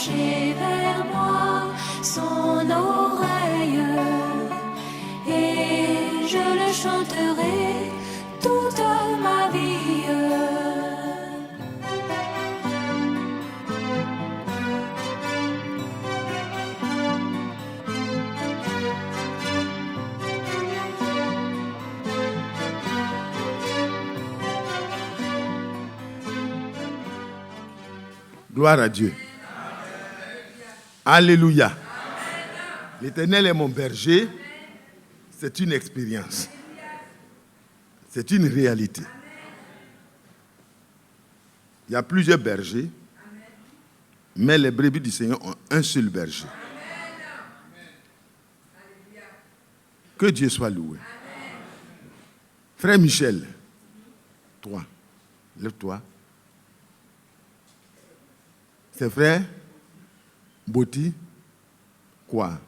pencher vers moi son oreille, et je le chanterai toute ma vie. Gloire à Dieu. Alléluia. L'Éternel est mon berger. C'est une expérience. C'est une réalité. Il y a plusieurs bergers, mais les brebis du Seigneur ont un seul berger. Que Dieu soit loué. Frère Michel, toi, lève-toi. C'est frère Boti, quoi?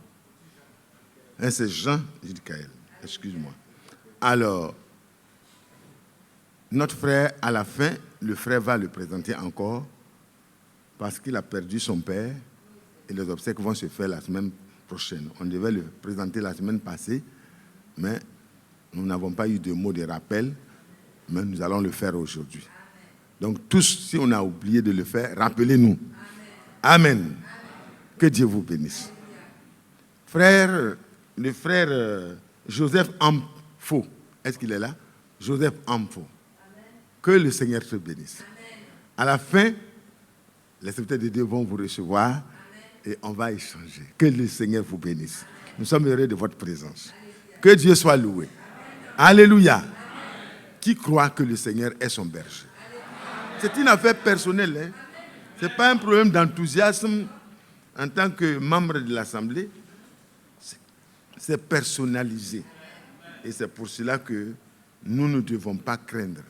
C'est Jean Jidkaël, excuse-moi. Alors, notre frère, à la fin, le frère va le présenter encore parce qu'il a perdu son père et les obsèques vont se faire la semaine prochaine. On devait le présenter la semaine passée, mais nous n'avons pas eu de mot de rappel, mais nous allons le faire aujourd'hui. Donc tous, si on a oublié de le faire, rappelez-nous. Amen. Amen. Que Dieu vous bénisse. Frère, le frère Joseph Amfo, est-ce qu'il est là? Joseph Amfo. Que le Seigneur te bénisse. Amen. À la fin, les serviteurs de Dieu vont vous recevoir. Amen. Et on va échanger. Que le Seigneur vous bénisse. Amen. Nous sommes heureux de votre présence. Alléluia. Que Dieu soit loué. Amen. Alléluia. Amen. Qui croit que le Seigneur est son berger? Amen. C'est une affaire personnelle. Hein? Ce n'est pas un problème d'enthousiasme en tant que membre de l'Assemblée. C'est personnalisé. Et c'est pour cela que nous ne devons pas craindre.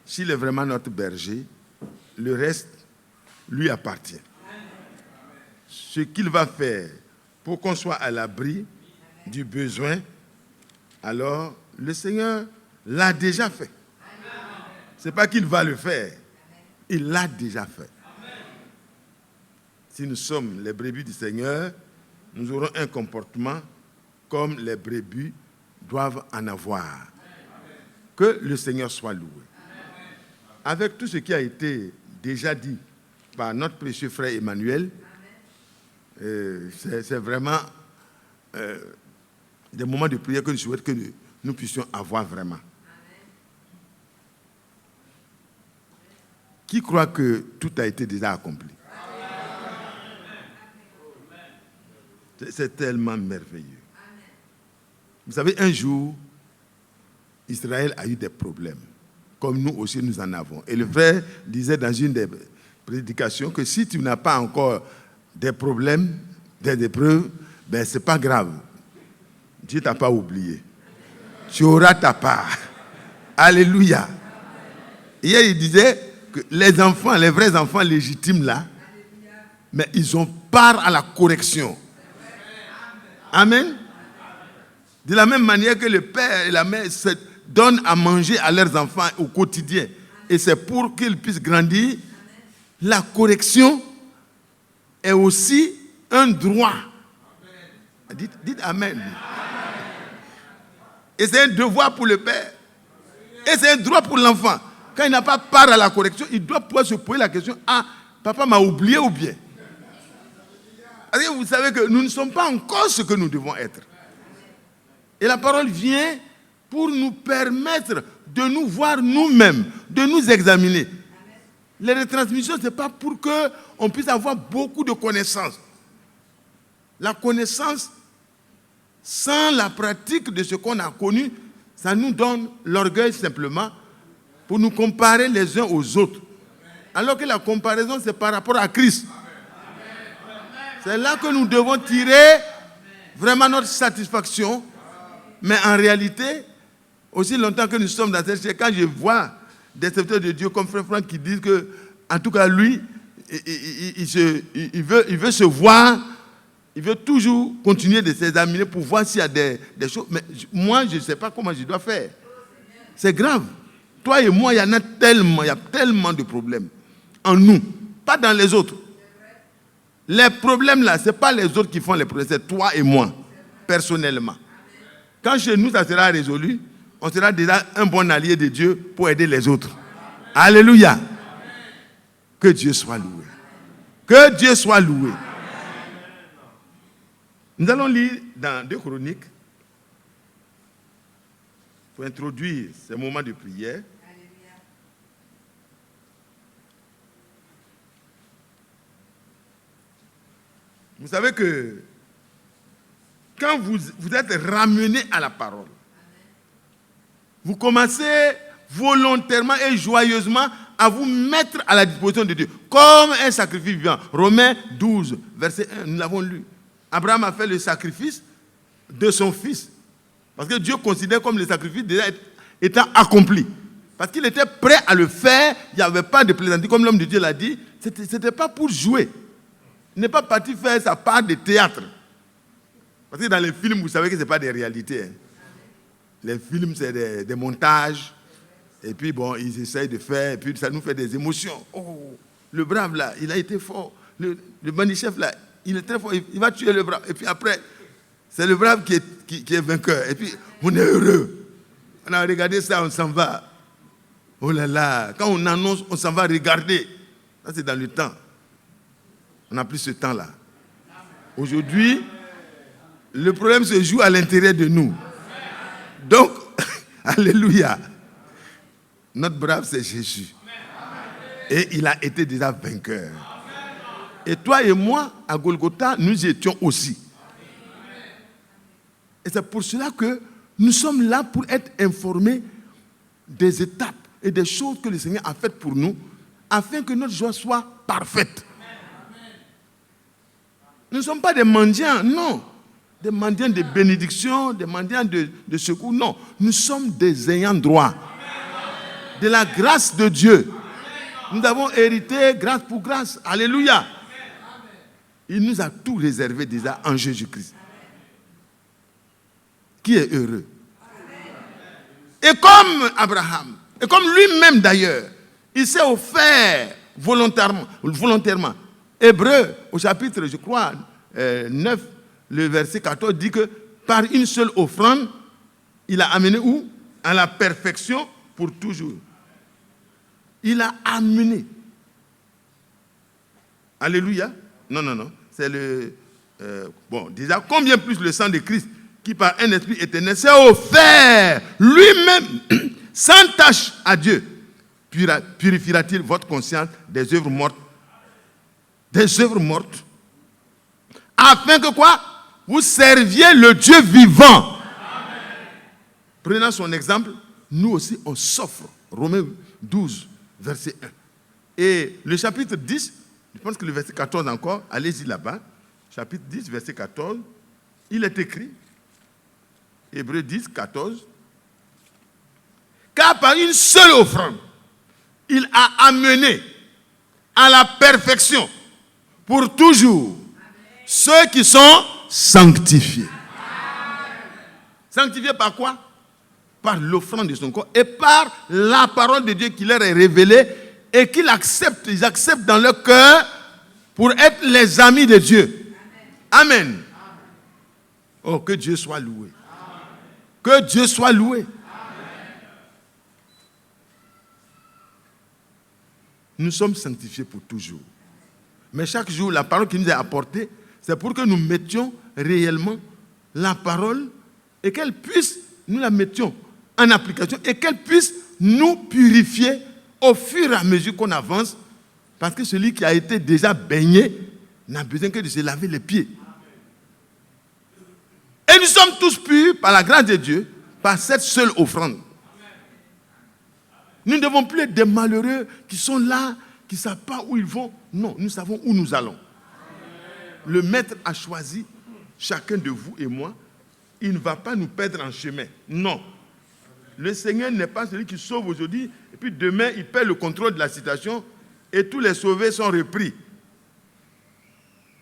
S'il est vraiment notre berger, le reste lui appartient. Ce qu'il va faire pour qu'on soit à l'abri du besoin, alors le Seigneur l'a déjà fait. Ce n'est pas qu'il va le faire, il l'a déjà fait. Si nous sommes les brebis du Seigneur, nous aurons un comportement comme les brebis doivent en avoir. Que le Seigneur soit loué. Avec tout ce qui a été déjà dit par notre précieux frère Emmanuel, c'est vraiment des moments de prière que je souhaite que nous puissions avoir vraiment. Qui croit que tout a été déjà accompli? C'est tellement merveilleux. Vous savez, un jour, Israël a eu des problèmes, comme nous aussi nous en avons. Et le frère disait dans une des prédications que si tu n'as pas encore des problèmes, des épreuves, ben c'est pas grave. Dieu t'a pas oublié. Tu auras ta part. Alléluia. Hier, il disait que les enfants, les vrais enfants légitimes là, mais ils ont part à la correction. Amen. De la même manière que le père et la mère se donnent à manger à leurs enfants au quotidien, et c'est pour qu'ils puissent grandir, la correction est aussi un droit. Dites Amen. Et c'est un devoir pour le père. Et c'est un droit pour l'enfant. Quand il n'a pas part à la correction, il doit pouvoir se poser la question, ah, papa m'a oublié ou bien? Parce que vous savez que nous ne sommes pas encore ce que nous devons être. Et la parole vient pour nous permettre de nous voir nous-mêmes, de nous examiner. Les retransmissions, ce n'est pas pour qu'on puisse avoir beaucoup de connaissances. La connaissance, sans la pratique de ce qu'on a connu, ça nous donne l'orgueil simplement pour nous comparer les uns aux autres. Alors que la comparaison, c'est par rapport à Christ. C'est là que nous devons tirer vraiment notre satisfaction. Mais en réalité, aussi longtemps que nous sommes dans cette chair, quand je vois des serviteurs de Dieu comme Frère Franck qui disent que, en tout cas, lui, il veut se voir, il veut toujours continuer de s'examiner pour voir s'il y a des choses. Mais moi, je ne sais pas comment je dois faire. C'est grave. Toi et moi, il y a tellement de problèmes en nous, pas dans les autres. Les problèmes là, ce n'est pas les autres qui font les problèmes, c'est toi et moi, personnellement. Quand chez nous, ça sera résolu, on sera déjà un bon allié de Dieu pour aider les autres. Alléluia. Que Dieu soit loué. Que Dieu soit loué. Nous allons lire dans 2 Chroniques pour introduire ces moments de prière. Vous savez que quand vous êtes ramené à la parole, vous commencez volontairement et joyeusement à vous mettre à la disposition de Dieu, comme un sacrifice vivant. Romains 12, verset 1, nous l'avons lu. Abraham a fait le sacrifice de son fils. Parce que Dieu considère comme le sacrifice déjà étant accompli. Parce qu'il était prêt à le faire, il n'y avait pas de plaisanterie, comme l'homme de Dieu l'a dit, ce n'était pas pour jouer. Il n'est pas parti faire sa part de théâtre. Parce que dans les films, vous savez que ce n'est pas des réalités. Hein. Les films, c'est des montages. Et puis, bon, ils essayent de faire, et puis ça nous fait des émotions. Oh, le brave, là, il a été fort. Le bandit-chef, là, il est très fort. Il va tuer le brave. Et puis après, c'est le brave qui est vainqueur. Et puis, on est heureux. On a regardé ça, on s'en va. Oh là là, quand on annonce, on s'en va regarder. Ça, c'est dans le temps. On n'a plus ce temps-là. Aujourd'hui, le problème se joue à l'intérieur de nous. Donc, alléluia. Notre brave, c'est Jésus. Et il a été déjà vainqueur. Et toi et moi, à Golgotha, nous y étions aussi. Et c'est pour cela que nous sommes là pour être informés des étapes et des choses que le Seigneur a faites pour nous, afin que notre joie soit parfaite. Nous ne sommes pas des mendiants, non. Des mendiants de bénédiction, des mendiants de secours, non. Nous sommes des ayants droit. De la grâce de Dieu. Nous avons hérité grâce pour grâce. Alléluia. Il nous a tout réservé déjà en Jésus-Christ. Qui est heureux. Et comme Abraham, et comme lui-même d'ailleurs, il s'est offert volontairement. Hébreux, au chapitre, je crois, 9, le verset 14, dit que par une seule offrande, il a amené où? À la perfection pour toujours. Il a amené. Alléluia. Non. C'est le... déjà, combien plus le sang de Christ, qui par un esprit éternel s'est offert lui-même, sans tâche à Dieu, purifiera-t-il votre conscience des œuvres mortes? Des œuvres mortes. Afin que quoi? Vous serviez le Dieu vivant. Amen. Prenant son exemple, nous aussi on s'offre. Romains 12, verset 1. Et le chapitre 10, je pense que le verset 14 encore, allez-y là-bas. Chapitre 10, verset 14, il est écrit, Hébreux 10, 14, car par une seule offrande, il a amené à la perfection pour toujours ceux qui sont sanctifiés. Sanctifiés par quoi? Par l'offrande de son corps et par la parole de Dieu qui leur est révélée et qu'ils acceptent, ils acceptent dans leur cœur pour être les amis de Dieu. Amen. Oh, que Dieu soit loué. Que Dieu soit loué. Nous sommes sanctifiés pour toujours. Mais chaque jour, la parole qui nous est apportée, c'est pour que nous mettions réellement la parole et qu'elle puisse, nous la mettions en application et qu'elle puisse nous purifier au fur et à mesure qu'on avance. Parce que celui qui a été déjà baigné n'a besoin que de se laver les pieds. Et nous sommes tous purs par la grâce de Dieu, par cette seule offrande. Nous ne devons plus être des malheureux qui sont là, qui ne savent pas où ils vont. Non, nous savons où nous allons. Le Maître a choisi chacun de vous et moi. Il ne va pas nous perdre en chemin. Non. Le Seigneur n'est pas celui qui sauve aujourd'hui et puis demain, il perd le contrôle de la situation et tous les sauvés sont repris.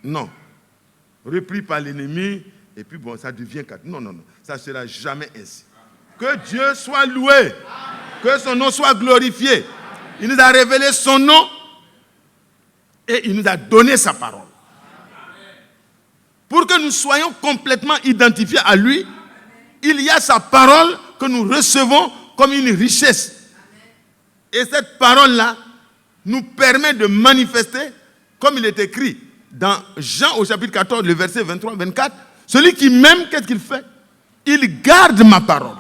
Non. Repris par l'ennemi et puis bon, ça devient... Non. Ça ne sera jamais ainsi. Que Dieu soit loué. Que son nom soit glorifié. Il nous a révélé son nom et il nous a donné sa parole. pour que nous soyons complètement identifiés à lui, il y a sa parole que nous recevons comme une richesse. Et cette parole-là nous permet de manifester, comme il est écrit dans Jean au chapitre 14, le verset 23-24, celui qui m'aime, qu'est-ce qu'il fait? Il garde ma parole.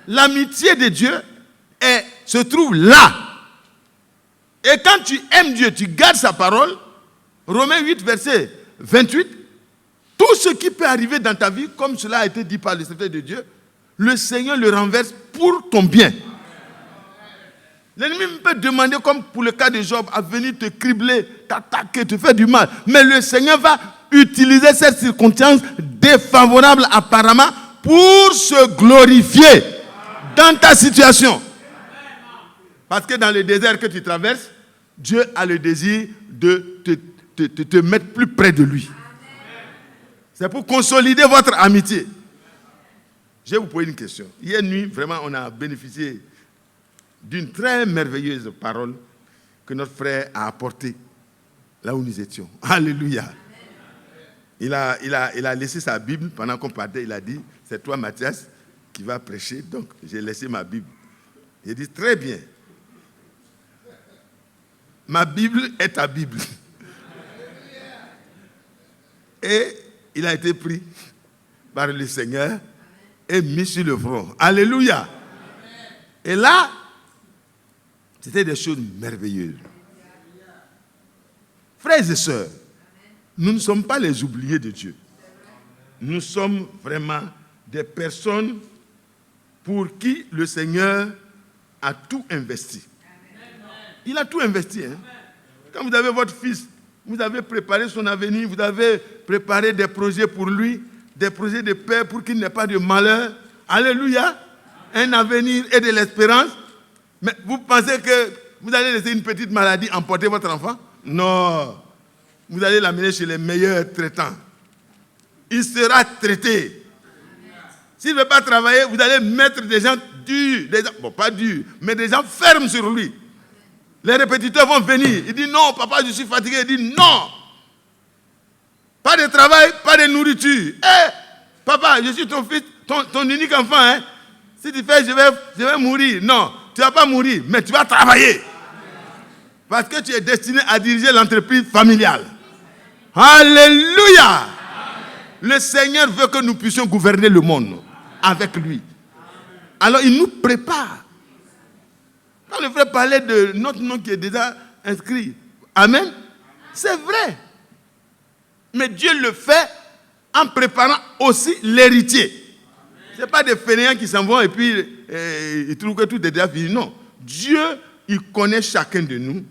L'amitié de Dieu se trouve là. Et quand tu aimes Dieu, tu gardes sa parole, Romains 8, verset 28, tout ce qui peut arriver dans ta vie, comme cela a été dit par le Seigneur de Dieu, le Seigneur le renverse pour ton bien. L'ennemi peut demander, comme pour le cas de Job, à venir te cribler, t'attaquer, te faire du mal. Mais le Seigneur va utiliser cette circonstance défavorable apparemment pour se glorifier dans ta situation. Parce que dans le désert que tu traverses, Dieu a le désir de te mettre plus près de lui. C'est pour consolider votre amitié. Je vais vous poser une question. Hier nuit, vraiment, on a bénéficié d'une très merveilleuse parole que notre frère a apportée là où nous étions. Alléluia. Il a laissé sa Bible pendant qu'on partait. Il a dit, c'est toi Mathias qui vas prêcher. Donc j'ai laissé ma Bible. Il a dit, très bien. Ma Bible est ta Bible. Et il a été pris par le Seigneur et mis sur le front. Alléluia. Et là, c'était des choses merveilleuses. Frères et sœurs, nous ne sommes pas les oubliés de Dieu. Nous sommes vraiment des personnes pour qui le Seigneur a tout investi. Il a tout investi. Hein? Quand vous avez votre fils, vous avez préparé son avenir, vous avez préparé des projets pour lui, des projets de paix pour qu'il n'ait pas de malheur. Alléluia. Un avenir et de l'espérance. Mais vous pensez que vous allez laisser une petite maladie emporter votre enfant? Non. Vous allez l'amener chez les meilleurs traitants. Il sera traité. S'il ne veut pas travailler, vous allez mettre des gens durs. Bon, pas durs, mais des gens fermes sur lui. Les répétiteurs vont venir. Il dit non, papa, je suis fatigué. Il dit non. Pas de travail, pas de nourriture. Papa, je suis ton fils, ton unique enfant. Hein? Si tu fais, je vais mourir. Non, tu ne vas pas mourir, mais tu vas travailler. Parce que tu es destiné à diriger l'entreprise familiale. Alléluia. Le Seigneur veut que nous puissions gouverner le monde avec lui. Alors il nous prépare. Quand le frère parlait de notre nom qui est déjà inscrit, amen, c'est vrai. Mais Dieu le fait en préparant aussi l'héritier. Ce n'est pas des fainéants qui s'en vont et puis ils trouvent que tout est déjà fini. Non. Dieu, il connaît chacun de nous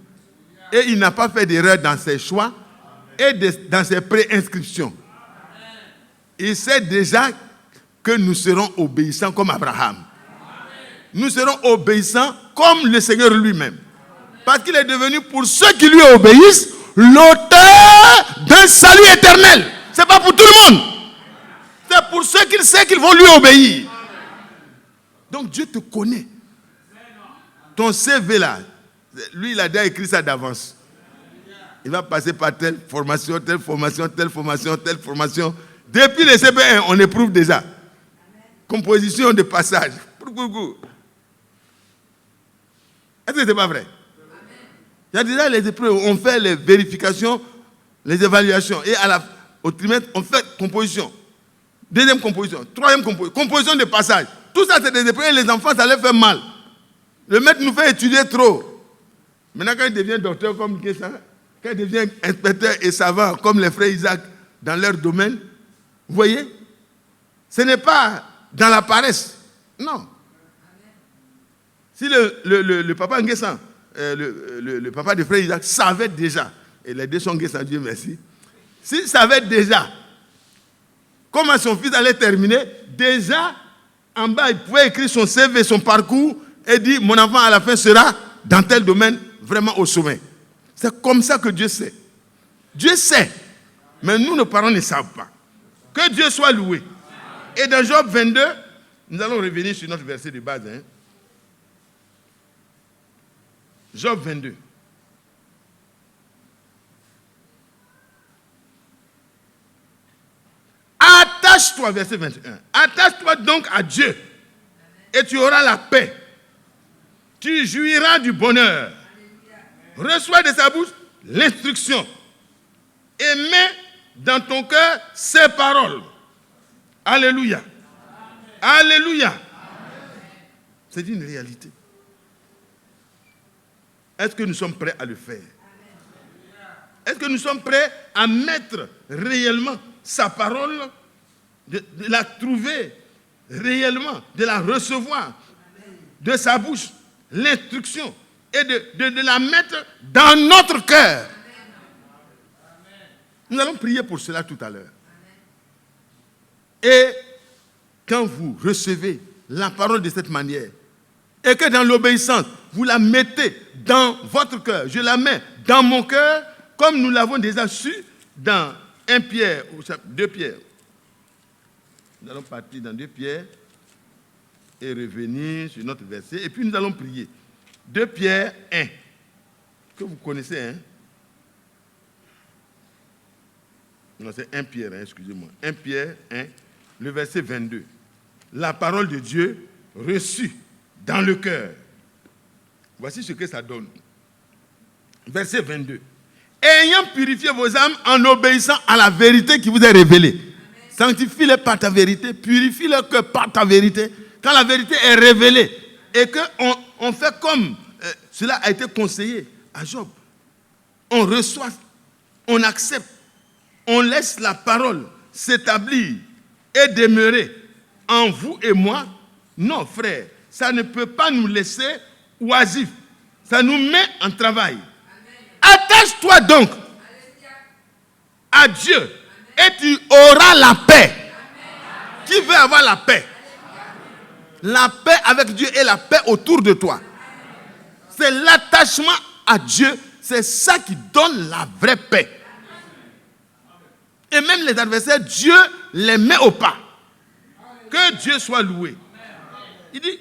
et il n'a pas fait d'erreur dans ses choix et dans ses préinscriptions. Il sait déjà que nous serons obéissants comme Abraham. Nous serons obéissants comme le Seigneur lui-même. Parce qu'il est devenu, pour ceux qui lui obéissent, l'auteur d'un salut éternel. Ce n'est pas pour tout le monde. C'est pour ceux qui savent qu'ils vont lui obéir. Donc Dieu te connaît. Ton CV là, lui il a déjà écrit ça d'avance. Il va passer par telle formation, telle formation, telle formation, telle formation. Depuis le CP1, on éprouve déjà. Composition de passage. Est-ce que ce n'est pas vrai? Il y a déjà les épreuves, on fait les vérifications, les évaluations. Et au trimestre, on fait composition. Deuxième composition, troisième composition, composition de passage. Tout ça, c'est des épreuves et les enfants, ça leur fait mal. Le maître nous fait étudier trop. Maintenant, quand il devient docteur comme Guessin, quand il devient inspecteur et savant comme les frères Isaac dans leur domaine, vous voyez, ce n'est pas dans la paresse. Non. Si le papa Nguessan, le papa de frère Isaac savait déjà, et les deux sont Nguessan, Dieu merci, s'il savait déjà comment son fils allait terminer, déjà, en bas, il pouvait écrire son CV, son parcours, et dire, mon enfant à la fin sera dans tel domaine, vraiment au sommet. C'est comme ça que Dieu sait. Dieu sait, mais nous, nos parents ne savent pas. Que Dieu soit loué. Et dans Job 22, nous allons revenir sur notre verset de base. Hein. Job 22. Attache-toi, verset 21. Attache-toi donc à Dieu et tu auras la paix. Tu jouiras du bonheur. Reçois de sa bouche l'instruction et mets dans ton cœur ses paroles. Alléluia. Alléluia. C'est une réalité. Est-ce que nous sommes prêts à le faire? Est-ce que nous sommes prêts à mettre réellement sa parole, de la trouver réellement, de la recevoir de sa bouche, l'instruction, et de la mettre dans notre cœur? Nous allons prier pour cela tout à l'heure. Et quand vous recevez la parole de cette manière, et que dans l'obéissance, vous la mettez dans votre cœur, je la mets dans mon cœur, comme nous l'avons déjà su dans 1 Pierre, ou 2 Pierre. Nous allons partir dans 2 Pierre et revenir sur notre verset, et puis nous allons prier. 2 Pierre 1, que vous connaissez, hein? Non, c'est 1 Pierre, hein, excusez-moi. 1 Pierre 1, le verset 22. La parole de Dieu reçue dans le cœur. Voici ce que ça donne. Verset 22. Ayant purifié vos âmes en obéissant à la vérité qui vous est révélée. Sanctifie-les par ta vérité, purifie-les que par ta vérité. Quand la vérité est révélée et qu'on fait comme cela a été conseillé à Job, on reçoit, on accepte, on laisse la parole s'établir et demeurer en vous et moi. Non, frère, ça ne peut pas nous laisser oisifs. Ça nous met en travail. Attache-toi donc à Dieu et tu auras la paix. Qui veut avoir la paix? La paix avec Dieu et la paix autour de toi. C'est l'attachement à Dieu. C'est ça qui donne la vraie paix. Et même les adversaires, Dieu les met au pas. Que Dieu soit loué. Il dit,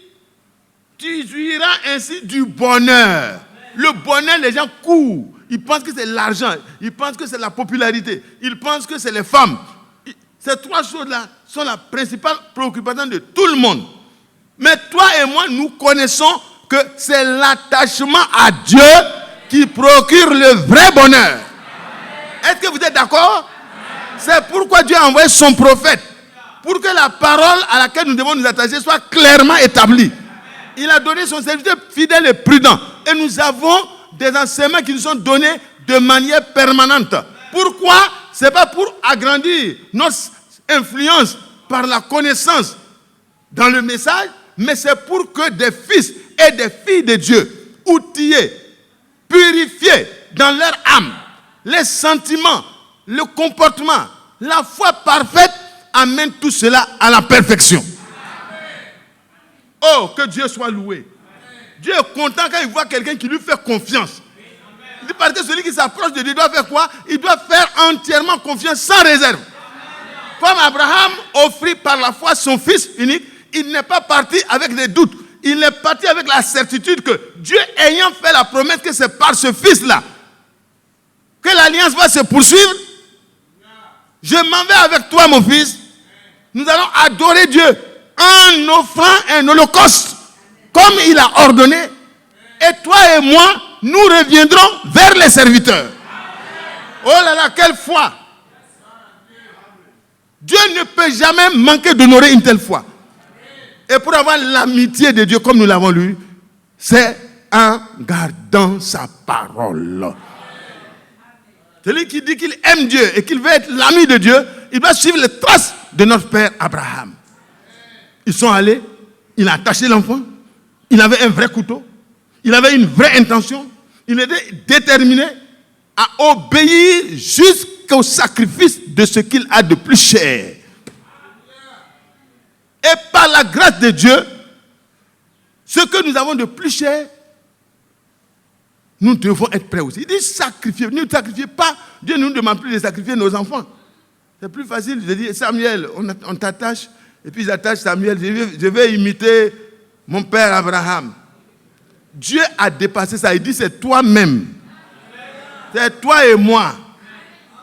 tu jouiras ainsi du bonheur. Le bonheur, les gens courent. Ils pensent que c'est l'argent. Ils pensent que c'est la popularité. Ils pensent que c'est les femmes. Ces trois choses-là sont la principale préoccupation de tout le monde. Mais toi et moi, nous connaissons que c'est l'attachement à Dieu qui procure le vrai bonheur. Est-ce que vous êtes d'accord? C'est pourquoi Dieu a envoyé son prophète. Pour que la parole à laquelle nous devons nous attacher soit clairement établie. Il a donné son serviteur fidèle et prudent. Et nous avons des enseignements qui nous sont donnés de manière permanente. Pourquoi? Ce n'est pas pour agrandir notre influence par la connaissance dans le message, mais c'est pour que des fils et des filles de Dieu, outillés, purifiés dans leur âme, les sentiments, le comportement, la foi parfaite, amènent tout cela à la perfection. Oh, que Dieu soit loué. Dieu est content quand il voit quelqu'un qui lui fait confiance. Il dit parce que celui qui s'approche de Dieu doit faire quoi? Il doit faire entièrement confiance sans réserve. Comme Abraham offrit par la foi son fils unique, il n'est pas parti avec des doutes. Il est parti avec la certitude que Dieu ayant fait la promesse que c'est par ce fils-là que l'alliance va se poursuivre. Je m'en vais avec toi, mon fils. Nous allons adorer Dieu en offrant un holocauste comme il a ordonné. Et toi et moi, nous reviendrons vers les serviteurs. Oh là là, quelle foi! Dieu ne peut jamais manquer d'honorer une telle foi. Et pour avoir l'amitié de Dieu comme nous l'avons lu, c'est en gardant sa parole. Celui qui dit qu'il aime Dieu et qu'il veut être l'ami de Dieu, il doit suivre les traces de notre père Abraham. Ils sont allés, il a attaché l'enfant, il avait un vrai couteau, il avait une vraie intention, il était déterminé à obéir jusqu'au sacrifice de ce qu'il a de plus cher. Et par la grâce de Dieu, ce que nous avons de plus cher, nous devons être prêts aussi. Il dit sacrifier. Ne sacrifiez pas. Dieu ne nous demande plus de sacrifier nos enfants. C'est plus facile de dire Samuel, on t'attache. Et puis j'attache Samuel. Je vais imiter mon père Abraham. Dieu a dépassé ça. Il dit c'est toi-même. C'est toi et moi.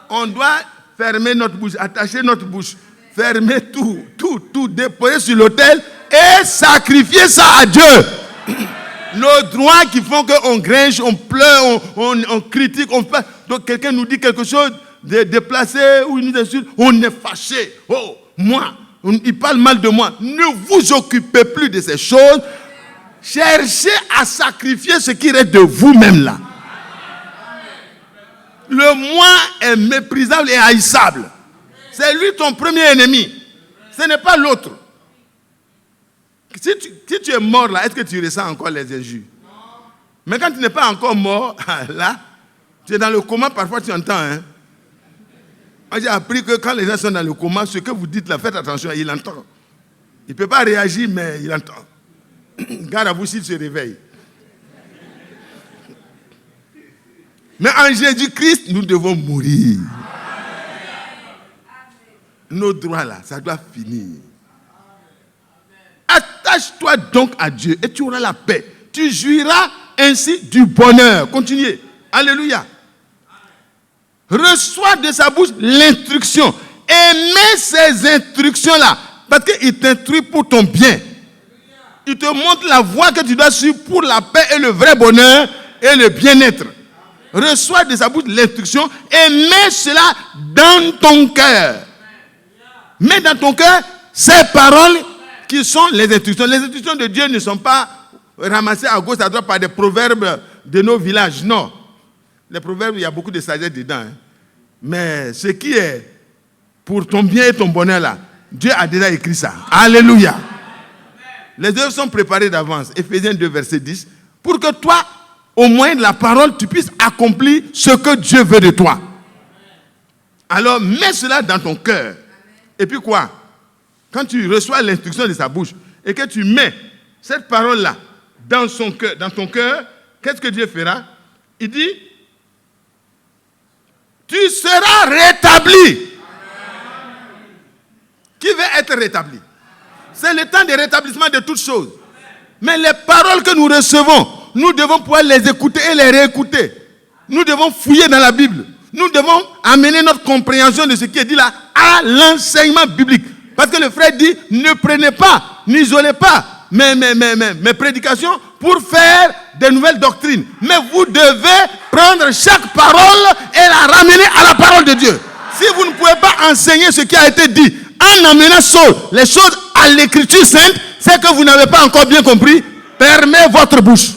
On doit fermer notre bouche, attacher notre bouche Fermez tout, déposez sur l'autel et sacrifiez ça à Dieu. Nos droits qui font qu'on grinche, on pleure, on critique, on fait. Donc quelqu'un nous dit quelque chose de déplacé ou une insulte, on est fâché. Oh, moi, il parle mal de moi. Ne vous occupez plus de ces choses. Cherchez à sacrifier ce qui reste de vous-même là. Le moi est méprisable et haïssable. C'est lui ton premier ennemi. Ce n'est pas l'autre. Si tu es mort là, est-ce que tu ressens encore les injures? Mais quand tu n'es pas encore mort, là, tu es dans le coma, parfois tu entends. Hein? Moi, j'ai appris que quand les gens sont dans le coma, ce que vous dites là, faites attention, il entend. Il ne peut pas réagir, mais il entend. Garde à vous s'il se réveille. Mais en Jésus-Christ, nous devons mourir. Nos droits là, ça doit finir. Attache-toi donc à Dieu et tu auras la paix. Tu jouiras ainsi du bonheur. Continuez. Alléluia. Reçois de sa bouche l'instruction. Aimez ces instructions-là. Parce qu'il t'instruit pour ton bien. Il te montre la voie que tu dois suivre pour la paix et le vrai bonheur et le bien-être. Reçois de sa bouche l'instruction et mets cela dans ton cœur. Mets dans ton cœur ces paroles qui sont les instructions. Les instructions de Dieu ne sont pas ramassées à gauche, à droite par des proverbes de nos villages. Non. Les proverbes, il y a beaucoup de sagesse dedans. Hein. Mais ce qui est pour ton bien et ton bonheur là, Dieu a déjà écrit ça. Alléluia. Les œuvres sont préparées d'avance. Éphésiens 2, verset 10. Pour que toi, au moyen de la parole, tu puisses accomplir ce que Dieu veut de toi. Alors, mets cela dans ton cœur. Et puis quoi? Quand tu reçois l'instruction de sa bouche et que tu mets cette parole-là dans ton cœur, qu'est-ce que Dieu fera? Il dit, tu seras rétabli. Qui veut être rétabli? C'est le temps de rétablissement de toutes choses. Mais les paroles que nous recevons, nous devons pouvoir les écouter et les réécouter. Nous devons fouiller dans la Bible. Nous devons amener notre compréhension de ce qui est dit là à l'enseignement biblique. Parce que le frère dit, ne prenez pas, n'isolez pas mes prédications pour faire des nouvelles doctrines. Mais vous devez prendre chaque parole et la ramener à la parole de Dieu. Si vous ne pouvez pas enseigner ce qui a été dit en amenant les choses à l'écriture sainte, c'est que vous n'avez pas encore bien compris. Fermez votre bouche.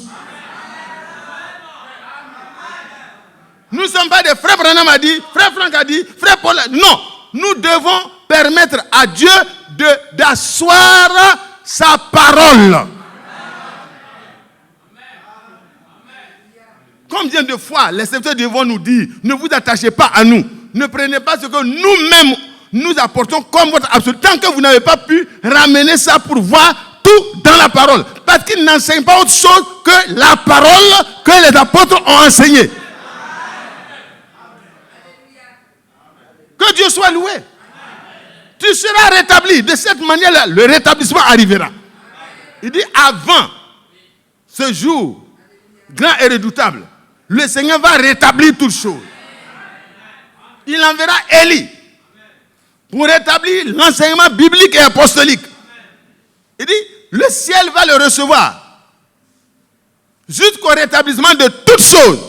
Nous ne sommes pas des frères Branham a dit, frère Franck a dit, frère Paul a dit. Non, nous devons permettre à Dieu d'asseoir sa parole. Combien de fois les serviteurs devront nous dire, ne vous attachez pas à nous. Ne prenez pas ce que nous-mêmes nous apportons comme votre absolu. Tant que vous n'avez pas pu ramener ça pour voir tout dans la parole. Parce qu'ils n'enseignent pas autre chose que la parole que les apôtres ont enseignée. Que Dieu soit loué. Tu seras rétabli. De cette manière-là, le rétablissement arrivera. Il dit, avant ce jour grand et redoutable, le Seigneur va rétablir toutes choses. Il enverra Élie pour rétablir l'enseignement biblique et apostolique. Il dit, le ciel va le recevoir jusqu'au rétablissement de toutes choses.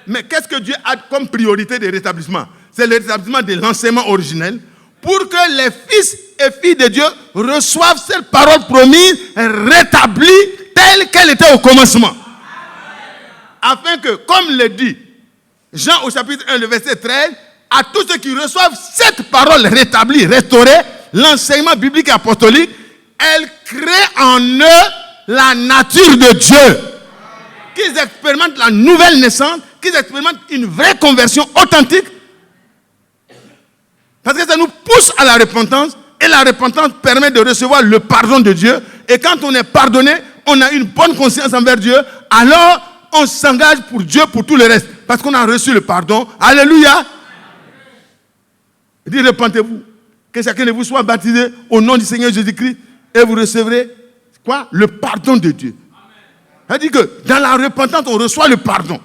Mais qu'est-ce que Dieu a comme priorité de rétablissement? C'est le rétablissement de l'enseignement originel pour que les fils et filles de Dieu reçoivent cette parole promise rétablie telle qu'elle était au commencement. Afin que, comme le dit Jean au chapitre 1, le verset 13, à tous ceux qui reçoivent cette parole rétablie, restaurée, l'enseignement biblique et apostolique, elle crée en eux la nature de Dieu. Qu'ils expérimentent la nouvelle naissance, qu'ils expérimentent une vraie conversion authentique. Parce que ça nous pousse à la repentance, et la repentance permet de recevoir le pardon de Dieu. Et quand on est pardonné, on a une bonne conscience envers Dieu, alors on s'engage pour Dieu pour tout le reste. Parce qu'on a reçu le pardon. Alléluia. Il dit, repentez-vous. Que chacun de vous soit baptisé au nom du Seigneur Jésus-Christ. Et vous recevrez quoi? Le pardon de Dieu. Ça dit que dans la repentance, on reçoit le pardon.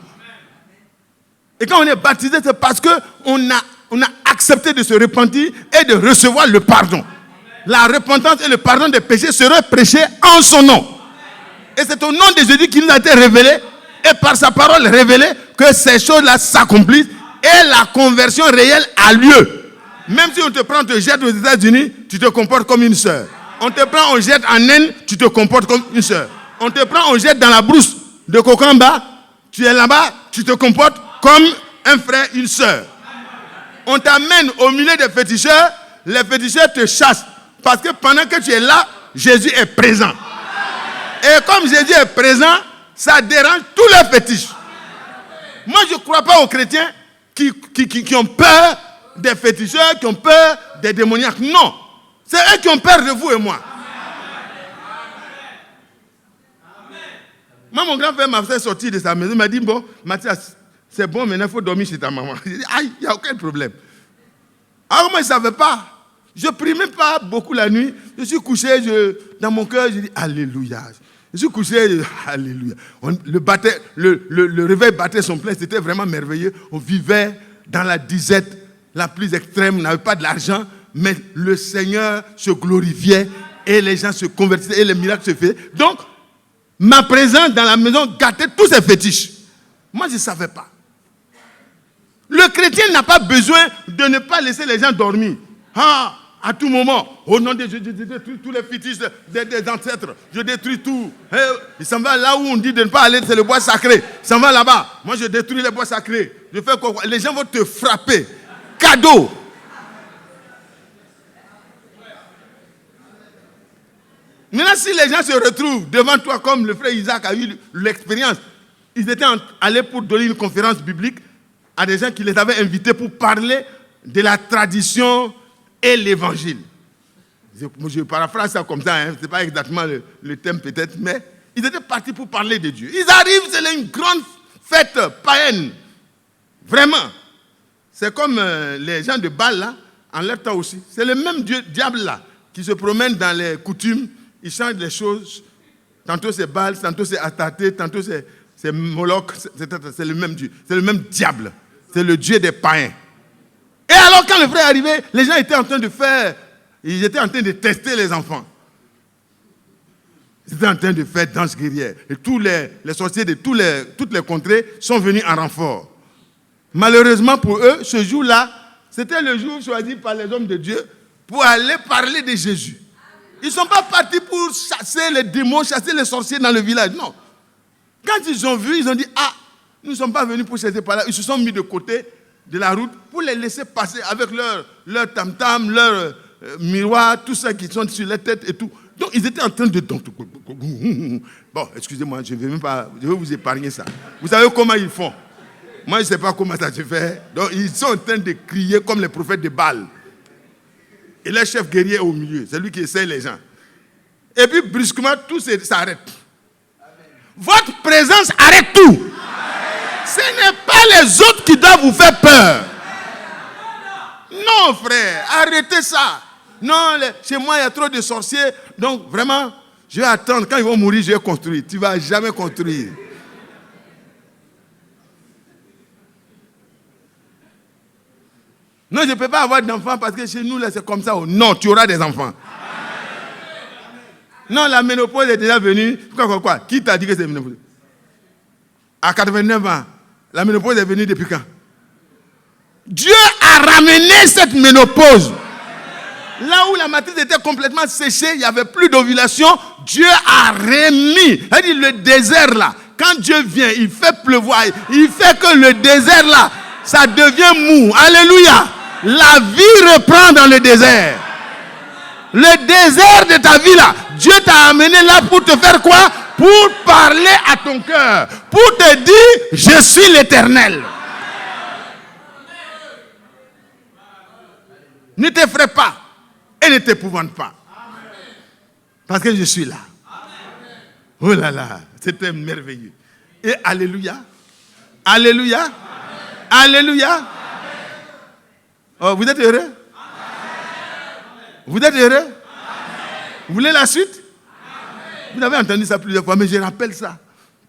Et quand on est baptisé, c'est parce qu'on a on a accepté de se repentir et de recevoir le pardon. La repentance et le pardon des péchés seraient prêchés en son nom. Et c'est au nom de Jésus qu'il nous a été révélé, et par sa parole révélée, que ces choses-là s'accomplissent et la conversion réelle a lieu. Même si on te prend, on te jette aux États-Unis, tu te comportes comme une sœur. On te prend, on jette en Inde, tu te comportes comme une sœur. On te prend, on jette dans la brousse de Kokamba, tu es là-bas, tu te comportes comme un frère, une sœur. On t'amène au milieu des féticheurs, les féticheurs te chassent. Parce que pendant que tu es là, Jésus est présent. Et comme Jésus est présent, ça dérange tous les fétiches. Moi, je ne crois pas aux chrétiens qui ont peur des féticheurs, qui ont peur des démoniaques. Non. C'est eux qui ont peur de vous et moi. Moi, mon grand-père m'a fait sortir de sa maison. Il m'a dit, bon, Mathias, c'est bon, maintenant il faut dormir chez ta maman. J'ai dit, aïe, il n'y a aucun problème. Alors moi, je ne savais pas. Je ne prie même pas beaucoup la nuit. Je suis couché, dans mon cœur, je dis, alléluia. Je suis couché, alléluia. Le réveil battait son plein, c'était vraiment merveilleux. On vivait dans la disette la plus extrême, on n'avait pas de l'argent, mais le Seigneur se glorifiait et les gens se convertissaient et les miracles se faisaient. Donc, ma présence dans la maison gâtait tous ces fétiches. Moi, je ne savais pas. Le chrétien n'a pas besoin de ne pas laisser les gens dormir. Ah, à tout moment, au nom de Jésus, je détruis tous les fétiches des ancêtres. Je détruis tout. Il s'en va là où on dit de ne pas aller, c'est le bois sacré. Il s'en va là-bas. Moi, je détruis les bois sacrés. Je fais quoi? Les gens vont te frapper. Cadeau. Maintenant, si les gens se retrouvent devant toi, comme le frère Isaac a eu l'expérience, ils étaient allés pour donner une conférence biblique à des gens qui les avaient invités pour parler de la tradition et l'évangile. Je paraphrase ça comme ça, hein. Ce n'est pas exactement le thème peut-être, mais ils étaient partis pour parler de Dieu. Ils arrivent, c'est une grande fête païenne. Vraiment. C'est comme les gens de Baal, là, en leur temps aussi. C'est le même diable là, qui se promène dans les coutumes, il change les choses. Tantôt c'est Baal, tantôt c'est Astaté, tantôt c'est Moloch, c'est le même Dieu. C'est le même diable. C'est le Dieu des païens. Et alors quand le frère est arrivé, les gens étaient en train de ils étaient en train de tester les enfants. Ils étaient en train de faire danse guerrière. Et tous les sorciers de toutes les contrées sont venus en renfort. Malheureusement pour eux, ce jour-là, c'était le jour choisi par les hommes de Dieu pour aller parler de Jésus. Ils ne sont pas partis pour chasser les démons, chasser les sorciers dans le village. Non. Quand ils ont vu, ils ont dit, ah, nous ne sommes pas venus pour chasser par là. Ils se sont mis de côté de la route pour les laisser passer avec leur tam-tam, leur miroir, tout ça qui sont sur la tête et tout. Donc, ils étaient en train de... Bon, excusez-moi, je vais vous épargner ça. Vous savez comment ils font? Moi, je ne sais pas comment ça se fait. Donc, ils sont en train de crier comme les prophètes de Baal. Et le chef guerrier est au milieu. C'est lui qui essaie les gens. Et puis, brusquement, tout s'arrête. Votre présence arrête tout. Amen. Ce n'est pas les autres qui doivent vous faire peur. Non, frère, arrêtez ça. Non, chez moi, il y a trop de sorciers. Donc, vraiment, je vais attendre. Quand ils vont mourir, je vais construire. Tu ne vas jamais construire. Non, je ne peux pas avoir d'enfants parce que chez nous, là, c'est comme ça. Non, tu auras des enfants. Non, la ménopause est déjà venue. Quoi? Qui t'a dit que c'est ménopause? À 89 ans, la ménopause est venue depuis quand? Dieu a ramené cette ménopause. Là où la matrice était complètement séchée, il n'y avait plus d'ovulation, Dieu a remis. C'est-à-dire le désert là, quand Dieu vient, il fait pleuvoir, il fait que le désert là, ça devient mou. Alléluia. La vie reprend dans le désert. Le désert de ta vie là, Dieu t'a amené là pour te faire quoi? Pour parler à ton cœur. Pour te dire, je suis l'Éternel. Ne t'effraie pas et ne t'épouvante pas. Parce que je suis là. Oh là là, c'était merveilleux. Et alléluia. Alléluia. Alléluia. Oh, vous êtes heureux? Vous êtes heureux? Vous voulez la suite? Vous avez entendu ça plusieurs fois, mais je rappelle ça.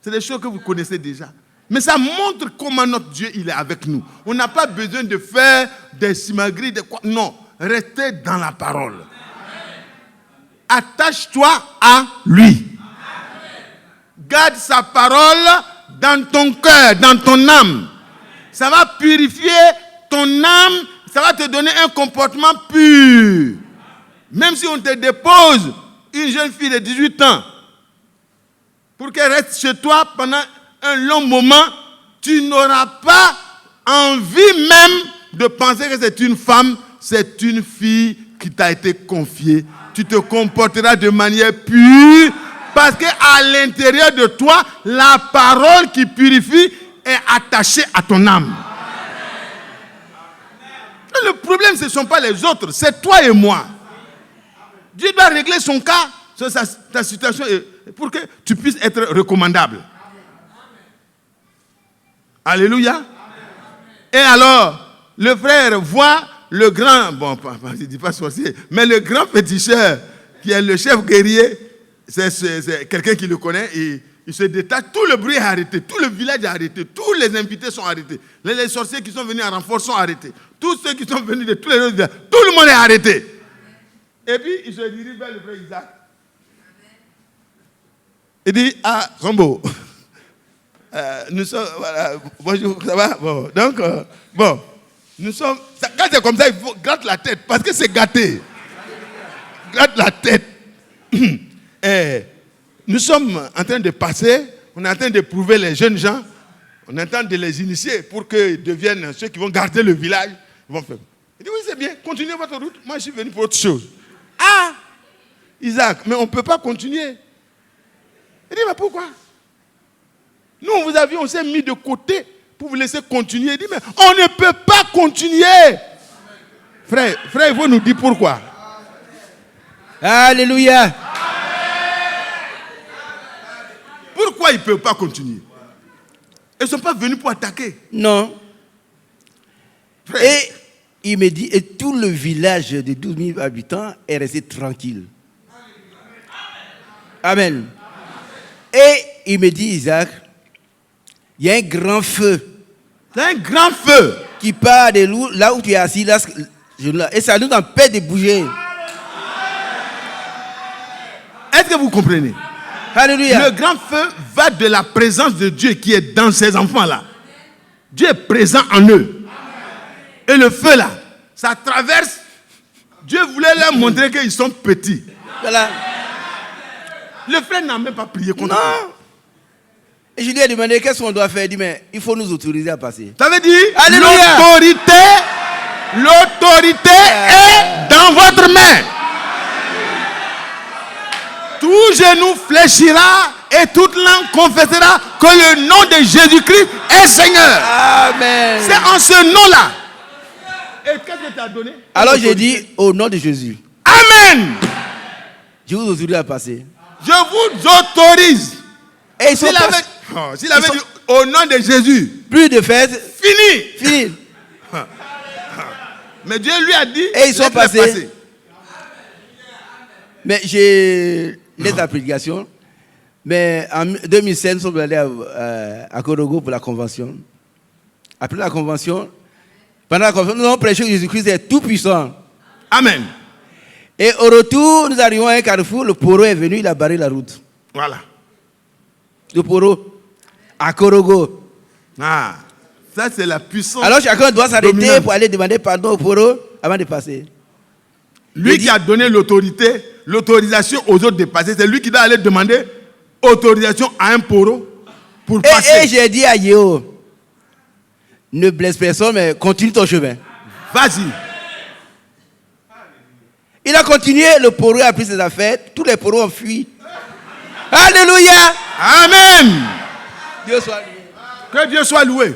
C'est des choses que vous connaissez déjà. Mais ça montre comment notre Dieu, il est avec nous. On n'a pas besoin de faire des simagris, de quoi. Non, restez dans la parole. Attache-toi à lui. Garde sa parole dans ton cœur, dans ton âme. Ça va purifier ton âme, ça va te donner un comportement pur. Même si on te dépose une jeune fille de 18 ans pour qu'elle reste chez toi pendant un long moment, tu n'auras pas envie même de penser que c'est une femme, c'est une fille qui t'a été confiée. Tu te comporteras de manière pure parce qu'à l'intérieur de toi, la parole qui purifie est attachée à ton âme. Le problème, ce ne sont pas les autres, c'est toi et moi. Dieu doit régler son cas, ta situation, pour que tu puisses être recommandable. Alléluia. Et alors, le frère voit le grand, bon, je ne dis pas sorcier, mais le grand féticheur, qui est le chef guerrier, c'est quelqu'un qui le connaît, et il se détache, tout le bruit est arrêté, tout le village est arrêté, tous les invités sont arrêtés, les sorciers qui sont venus en renfort sont arrêtés, tous ceux qui sont venus de tous les autres villages, tout le monde est arrêté. Et puis, il se dirige vers le frère Isaac. Il dit, ah, Rambo, nous sommes, voilà, bonjour, ça va? Bon, donc, bon, nous sommes, quand c'est comme ça, il faut gratter la tête, parce que c'est gâté. Gratte la tête. Et nous sommes en train de passer, on est en train de prouver les jeunes gens, on est en train de les initier pour qu'ils deviennent ceux qui vont garder le village. Ils vont faire. Il dit, oui, c'est bien, continuez votre route, moi je suis venu pour autre chose. Ah, Isaac, mais on ne peut pas continuer. Il dit, mais pourquoi? Nous, on s'est mis de côté pour vous laisser continuer. Il dit, mais on ne peut pas continuer. Frère, il faut nous dire pourquoi. Alléluia. Pourquoi ils ne peuvent pas continuer? Ils ne sont pas venus pour attaquer. Non. Frère. Et il me dit, et tout le village de 12 000 habitants est resté tranquille. Amen. Et il me dit, Isaac, il y a un grand feu. C'est un grand feu Qui part de là où tu es assis, là, et ça nous empêche de bouger. Est-ce que vous comprenez? Alléluia. Le grand feu va de la présence de Dieu qui est dans ces enfants-là. Dieu est présent en eux. Et le feu là, ça traverse. Dieu voulait leur montrer qu'ils sont petits. Voilà. Le frère n'a même pas prié contre eux. Non. Et je lui ai demandé qu'est-ce qu'on doit faire. Il dit, mais il faut nous autoriser à passer. Ça veut dire, Alléluia. l'autorité est dans votre main. Tout genou fléchira et toute langue confessera que le nom de Jésus-Christ est Seigneur. Amen. C'est en ce nom-là. Et qu'est-ce que tu as donné? Alors j'ai dit, au nom de Jésus, Amen. je vous autorise à passer. Je vous autorise. Et ils sont passés. S'il avait dit au nom de Jésus, Plus de fête. fini. Mais Dieu lui a dit, Et ils sont laisse-les passés. Mais j'ai les applications. Mais en 2016, nous sommes allés à Korogo pour la convention. Après la convention, pendant la convention, nous avons prêché que Jésus-Christ est tout puissant. Amen. Et au retour, nous arrivons à un carrefour, le poro est venu, il a barré la route. Voilà. Le poro, à Korogo. Ah, ça c'est la puissance. Alors chacun doit s'arrêter dominante. pour aller demander pardon au poro avant de passer. Lui qui a donné l'autorisation aux autres de passer, c'est lui qui doit aller demander autorisation à un poro pour passer. Et j'ai dit à Yéo, ne blesse personne, mais continue ton chemin. Vas-y. Il a continué, le poro a pris ses affaires, tous les poros ont fui. Alléluia! Amen. Dieu soit loué. Que Dieu soit loué.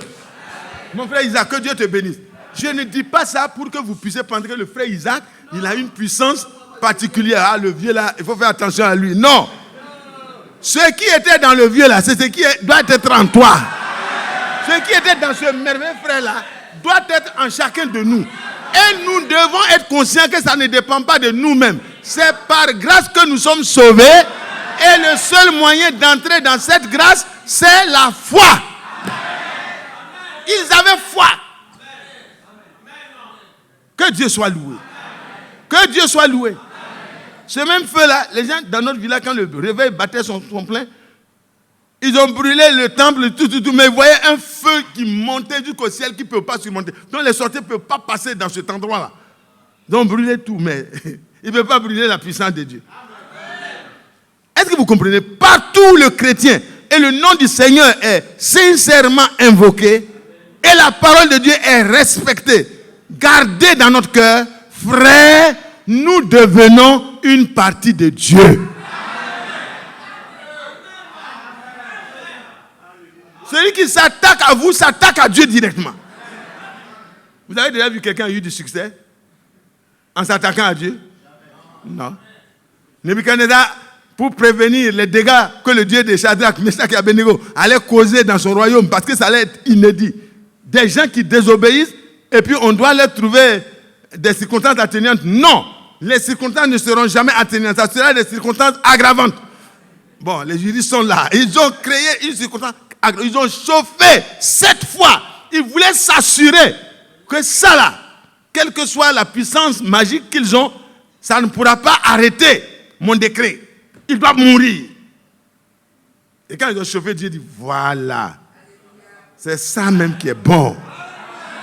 Mon frère Isaac, que Dieu te bénisse. Je ne dis pas ça pour que vous puissiez penser que le frère Isaac, il a une puissance particulière. Ah, le vieux là, il faut faire attention à lui. Non. Ce qui était dans le vieux là, c'est ce qui doit être en toi. Ce qui était dans ce merveilleux frère là, doit être en chacun de nous. Et nous devons être conscients que ça ne dépend pas de nous-mêmes. C'est par grâce que nous sommes sauvés. Et le seul moyen d'entrer dans cette grâce, c'est la foi. Ils avaient foi. Que Dieu soit loué. Que Dieu soit loué. Ce même feu-là, les gens dans notre village, quand le réveil battait son plein, ils ont brûlé le temple, tout, mais ils voyaient un feu qui montait jusqu'au ciel, qui ne peut pas surmonter. Donc les sorciers ne peuvent pas passer dans cet endroit-là. Ils ont brûlé tout, mais ils ne peuvent pas brûler la puissance de Dieu. Est-ce que vous comprenez? Partout le chrétien et le nom du Seigneur est sincèrement invoqué et la parole de Dieu est respectée, gardée dans notre cœur, frère, nous devenons une partie de Dieu. Celui qui s'attaque à vous s'attaque à Dieu directement. Vous avez déjà vu quelqu'un qui a eu du succès en s'attaquant à Dieu? Non. Nebuchadnezzar, pour prévenir les dégâts que le Dieu de Shadrach, Meshach et Abednego allait causer dans son royaume, parce que ça allait être inédit. Des gens qui désobéissent, et puis on doit leur trouver des circonstances atténuantes. Non, les circonstances ne seront jamais atténuantes, ça sera des circonstances aggravantes. Bon, les juristes sont là. Ils ont créé une circonstance aggravante. Ils ont chauffé 7 fois. Ils voulaient s'assurer que ça là, quelle que soit la puissance magique qu'ils ont, ça ne pourra pas arrêter mon décret. Il doit mourir. Et quand ils ont chauffé, Dieu dit, voilà, c'est ça même qui est bon.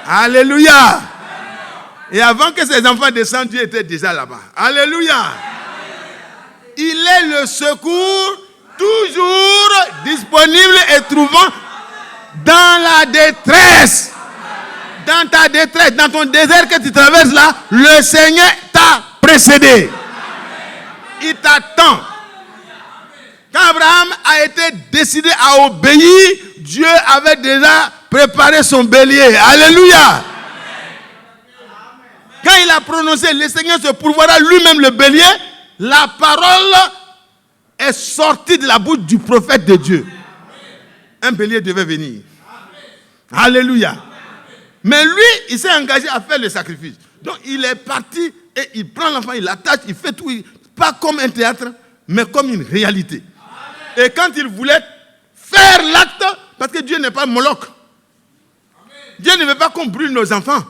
Alléluia. Et avant que ses enfants descendent, Dieu était déjà là-bas. Alléluia. Il est le secours toujours disponible et trouvant dans la détresse. Dans ta détresse, dans ton désert que tu traverses là, le Seigneur t'a précédé. Il t'attend. Quand Abraham a été décidé à obéir, Dieu avait déjà préparé son bélier. Alléluia. Quand il a prononcé, le Seigneur se pourvoira lui-même le bélier, la parole est sortie de la bouche du prophète de Dieu. Un bélier devait venir. Alléluia. Mais lui, il s'est engagé à faire le sacrifice. Donc il est parti et il prend l'enfant, il l'attache, il fait tout. Pas comme un théâtre, mais comme une réalité. Et quand il voulait faire l'acte, parce que Dieu n'est pas Moloch. Dieu ne veut pas qu'on brûle nos enfants.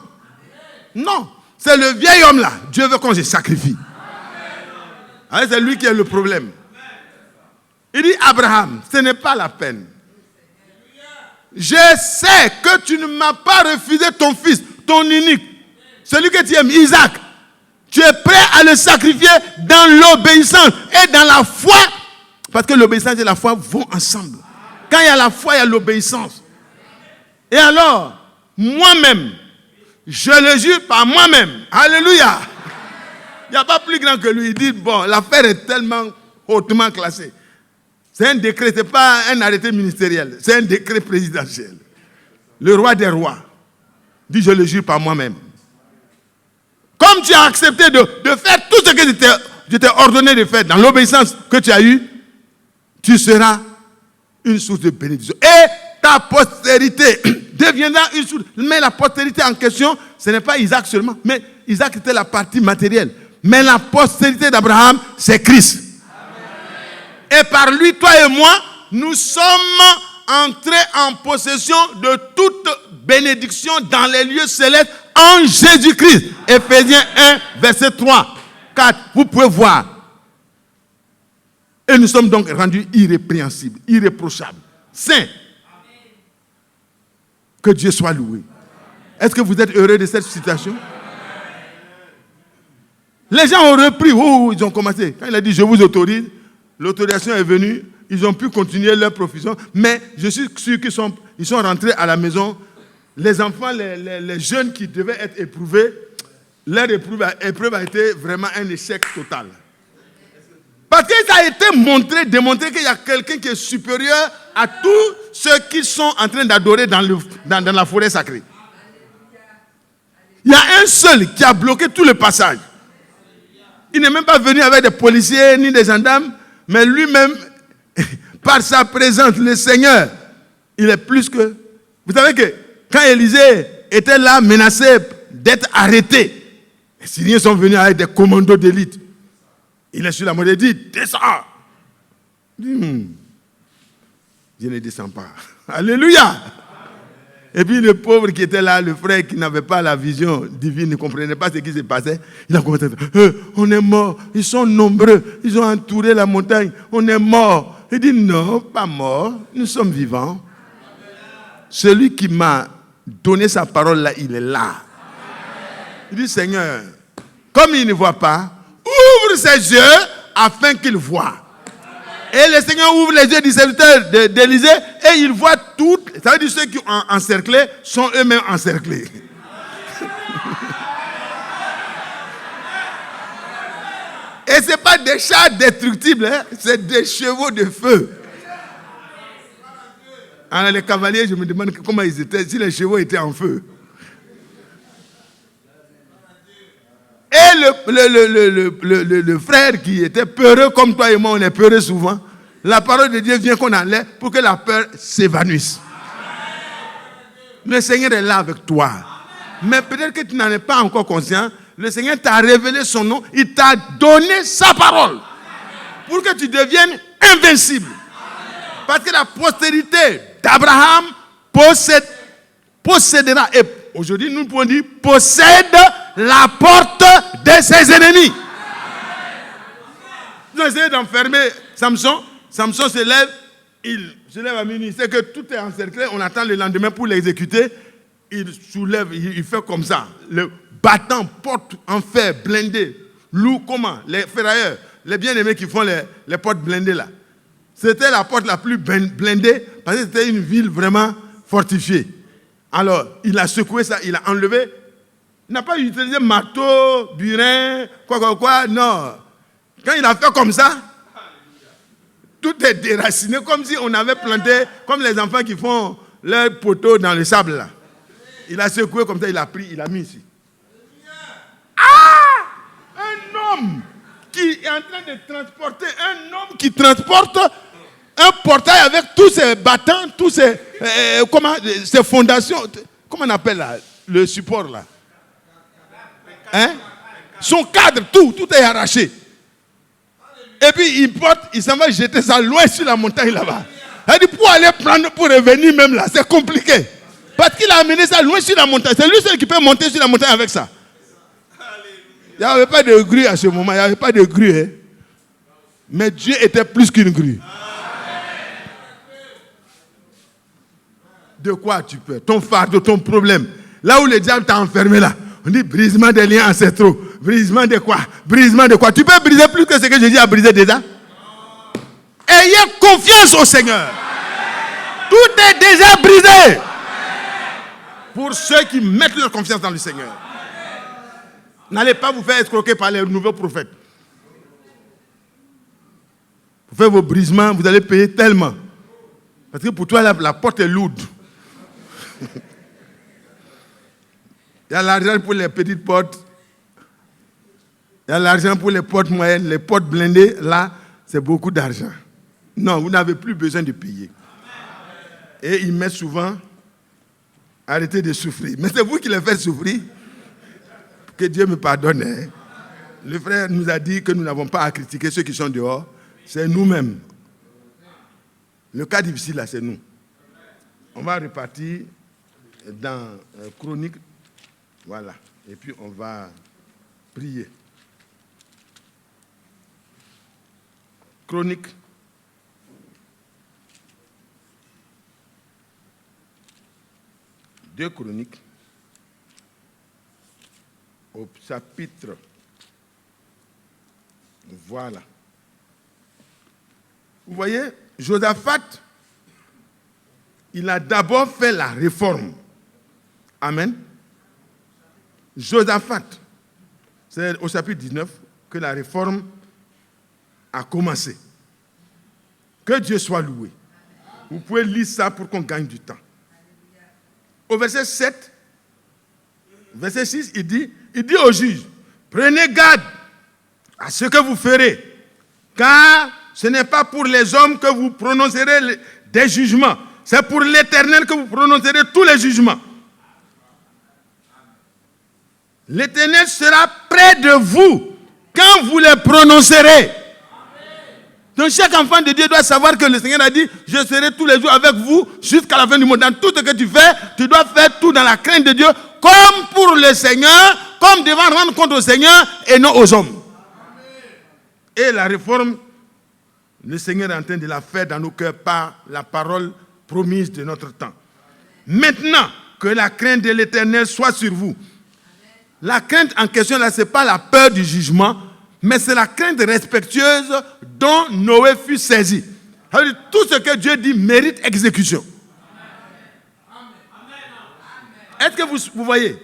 Non, c'est le vieil homme là. Dieu veut qu'on se sacrifie. Alors, c'est lui qui est le problème. Il dit, Abraham, ce n'est pas la peine. Je sais que tu ne m'as pas refusé ton fils, ton unique, celui que tu aimes, Isaac. Tu es prêt à le sacrifier dans l'obéissance et dans la foi. Parce que l'obéissance et la foi vont ensemble. Quand il y a la foi, il y a l'obéissance. Et alors, moi-même, je le jure par moi-même. Alléluia. Il n'y a pas plus grand que lui. Il dit, bon, l'affaire est tellement hautement classée. C'est un décret, ce n'est pas un arrêté ministériel. C'est un décret présidentiel. Le roi des rois dit, je le jure par moi-même. Comme tu as accepté de faire tout ce que je t'ai ordonné de faire dans l'obéissance que tu as eue, tu seras une source de bénédiction. Et ta postérité deviendra une source. Mais la postérité en question, ce n'est pas Isaac seulement. Mais Isaac était la partie matérielle. Mais la postérité d'Abraham, c'est Christ. Amen. Et par lui, toi et moi, nous sommes entrés en possession de toute bénédiction dans les lieux célestes en Jésus-Christ. Éphésiens 1, verset 3, 4. Vous pouvez voir. Et nous sommes donc rendus irrépréhensibles, irréprochables, saints. Que Dieu soit loué. Est-ce que vous êtes heureux de cette situation? Les gens ont repris, ils ont commencé. Quand il a dit, je vous autorise, l'autorisation est venue, ils ont pu continuer leur profession, mais je suis sûr qu'ils sont rentrés à la maison. Les enfants, les jeunes qui devaient être éprouvés, leur épreuve a été vraiment un échec total. Parce que ça a été démontré qu'il y a quelqu'un qui est supérieur à tous ceux qui sont en train d'adorer dans la forêt sacrée. Il y a un seul qui a bloqué tout le passage. Il n'est même pas venu avec des policiers ni des gendarmes, mais lui-même, par sa présence, le Seigneur, il est plus que... Vous savez que quand Élisée était là, menacé d'être arrêté, les Syriens sont venus avec des commandos d'élite. Il est sur la monnaie, dit, descends. Je ne descends pas. Alléluia. Et puis le pauvre qui était là, le frère qui n'avait pas la vision divine, ne comprenait pas ce qui se passait, il a commencé à dire, on est mort, ils sont nombreux, ils ont entouré la montagne, on est mort. Il dit non, pas mort, nous sommes vivants. Celui qui m'a donné sa parole là, il est là. Il dit Seigneur, comme il ne voit pas, ouvre ses yeux afin qu'il voie. Et le Seigneur ouvre les yeux du serviteur d'Élisée et il voit toutes. Ça veut dire ceux qui ont encerclé sont eux-mêmes encerclés. Et ce n'est pas des chars destructibles, hein? C'est des chevaux de feu. Alors les cavaliers, je me demande comment ils étaient, si les chevaux étaient en feu. Et le frère qui était peureux, comme toi et moi, on est peureux souvent, la parole de Dieu vient qu'on enlève pour que la peur s'évanouisse. Le Seigneur est là avec toi. Mais peut-être que tu n'en es pas encore conscient. Le Seigneur t'a révélé son nom. Il t'a donné sa parole. Pour que tu deviennes invincible. Parce que la postérité d'Abraham possédera. Et aujourd'hui, nous pouvons dire possède la porte de ses ennemis. Ils ont essayé d'enfermer Samson. Samson se lève. Il se lève à minuit. C'est que tout est encerclé. On attend le lendemain pour l'exécuter. Il soulève, il fait comme ça. Le battant, porte en fer blindé. Lourd, comment? Les ferrailleurs, les bien-aimés qui font les portes blindées là. C'était la porte la plus blindée parce que c'était une ville vraiment fortifiée. Alors, il a secoué ça, il a enlevé. Il n'a pas utilisé marteau, burin, quoi, non. Quand il a fait comme ça, tout est déraciné, comme si on avait planté, comme les enfants qui font leur poteau dans le sable là. Il a secoué comme ça, il a pris, il a mis ici. Ah! Un homme qui est en train de transporter, un homme qui transporte un portail avec tous ses battants, tous ses, ses fondations, comment on appelle là, le support là? Hein? Son cadre, tout est arraché. Et puis il s'en va jeter ça loin sur la montagne là-bas. Il dit pour aller prendre, pour revenir même là, c'est compliqué. Parce qu'il a amené ça loin sur la montagne. C'est lui seul qui peut monter sur la montagne avec ça. Il n'y avait pas de grue à ce moment, il n'y avait pas de grue. Hein? Mais Dieu était plus qu'une grue. De quoi tu peux? Ton fardeau, ton problème. Là où le diable t'a enfermé là. On dit brisement des liens ancestraux. Brisement de quoi? Brisement de quoi? Tu peux briser plus que ce que Jésus a brisé déjà? Ayez confiance au Seigneur. Tout est déjà brisé. Pour ceux qui mettent leur confiance dans le Seigneur. N'allez pas vous faire escroquer par les nouveaux prophètes. Pour faire vos brisements, vous allez payer tellement. Parce que pour toi, la porte est lourde. Il y a l'argent pour les petites portes. Il y a l'argent pour les portes moyennes. Les portes blindées, là, c'est beaucoup d'argent. Non, vous n'avez plus besoin de payer. Et ils mettent souvent, arrêtez de souffrir. Mais c'est vous qui les faites souffrir. Que Dieu me pardonne. Hein. Le frère nous a dit que nous n'avons pas à critiquer ceux qui sont dehors. C'est nous-mêmes. Le cas difficile, là, c'est nous. On va repartir dans Chronique. Voilà. Et puis, on va prier. Chronique. Deux Chroniques. Au chapitre. Voilà. Vous voyez, Josaphat, il a d'abord fait la réforme. Amen. Josaphat, c'est au chapitre 19 que la réforme a commencé. Que Dieu soit loué. Vous pouvez lire ça pour qu'on gagne du temps. Au verset 7, verset 6, il dit au juge, prenez garde à ce que vous ferez, car ce n'est pas pour les hommes que vous prononcerez des jugements, c'est pour l'Éternel que vous prononcerez tous les jugements. L'Éternel sera près de vous quand vous les prononcerez. Donc chaque enfant de Dieu doit savoir que le Seigneur a dit, je serai tous les jours avec vous jusqu'à la fin du monde. Dans tout ce que tu fais, tu dois faire tout dans la crainte de Dieu, comme pour le Seigneur, comme devant rendre compte au Seigneur et non aux hommes. Et la réforme, le Seigneur est en train de la faire dans nos cœurs par la parole promise de notre temps. Maintenant, que la crainte de l'Éternel soit sur vous. La crainte en question, là, ce n'est pas la peur du jugement, mais c'est la crainte respectueuse dont Noé fut saisi. Tout ce que Dieu dit mérite exécution. Est-ce que vous voyez?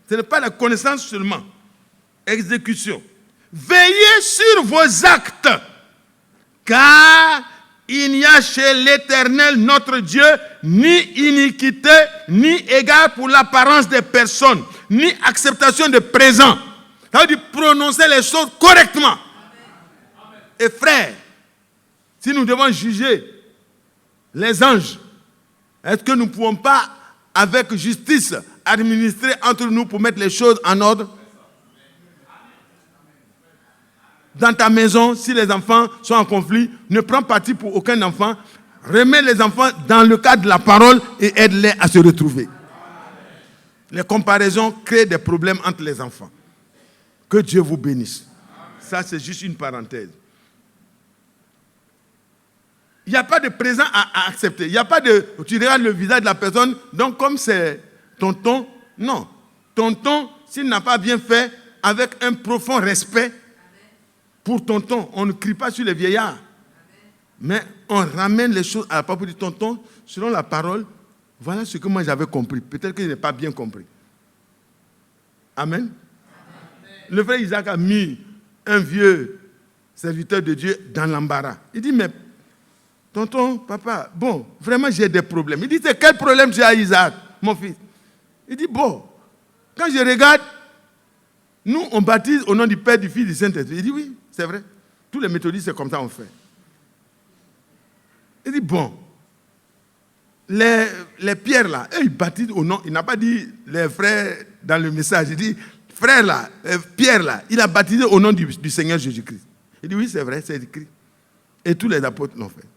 Ce n'est pas la connaissance seulement. Exécution. Veillez sur vos actes, car il n'y a chez l'Éternel notre Dieu ni iniquité, ni égard pour l'apparence des personnes, ni acceptation de présent. Ça veut dire prononcer les choses correctement. Et frères, si nous devons juger les anges, est-ce que nous ne pouvons pas, avec justice, administrer entre nous pour mettre les choses en ordre? Dans ta maison, si les enfants sont en conflit, ne prends parti pour aucun enfant. Remets les enfants dans le cadre de la parole et aide-les à se retrouver. Les comparaisons créent des problèmes entre les enfants. Que Dieu vous bénisse. Ça, c'est juste une parenthèse. Il n'y a pas de présent à accepter. Il n'y a pas de... Tu regardes le visage de la personne, donc comme c'est tonton, non. Tonton, s'il n'a pas bien fait, avec un profond respect pour tonton, on ne crie pas sur les vieillards. Mais on ramène les choses à la parole du tonton, selon la parole. Voilà ce que moi j'avais compris. Peut-être que je n'ai pas bien compris. Amen. Le frère Isaac a mis un vieux serviteur de Dieu dans l'embarras. Il dit, mais tonton, papa, bon, vraiment j'ai des problèmes. Il dit, c'est quel problème tu as, Isaac, mon fils? Il dit, bon, quand je regarde, nous on baptise au nom du Père, du Fils et du Saint-Esprit. Il dit, oui, c'est vrai. Tous les méthodistes, c'est comme ça on fait. Il dit, bon, les pierres là, eux, ils baptisent au nom, il n'a pas dit les frères dans le message, il dit, frère là, Pierre là, il a baptisé au nom du Seigneur Jésus-Christ. Il dit, oui, c'est vrai, c'est écrit. Et tous les apôtres l'ont fait.